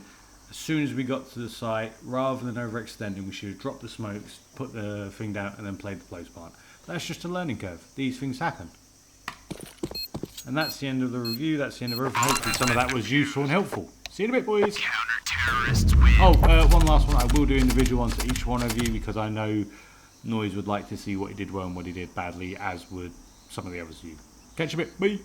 As soon as we got to the site, rather than overextending, we should have dropped the smokes, put the thing down, and then played the close part. That's just a learning curve. These things happen. And that's the end of the review. That's the end of everything. Hopefully some of that was useful and helpful. See you in a bit, boys. Counter-terrorists win. Oh, one last one. I will do individual ones for each one of you because I know Noise would like to see what he did well and what he did badly, as would some of the others of you. Catch you a bit. Bye.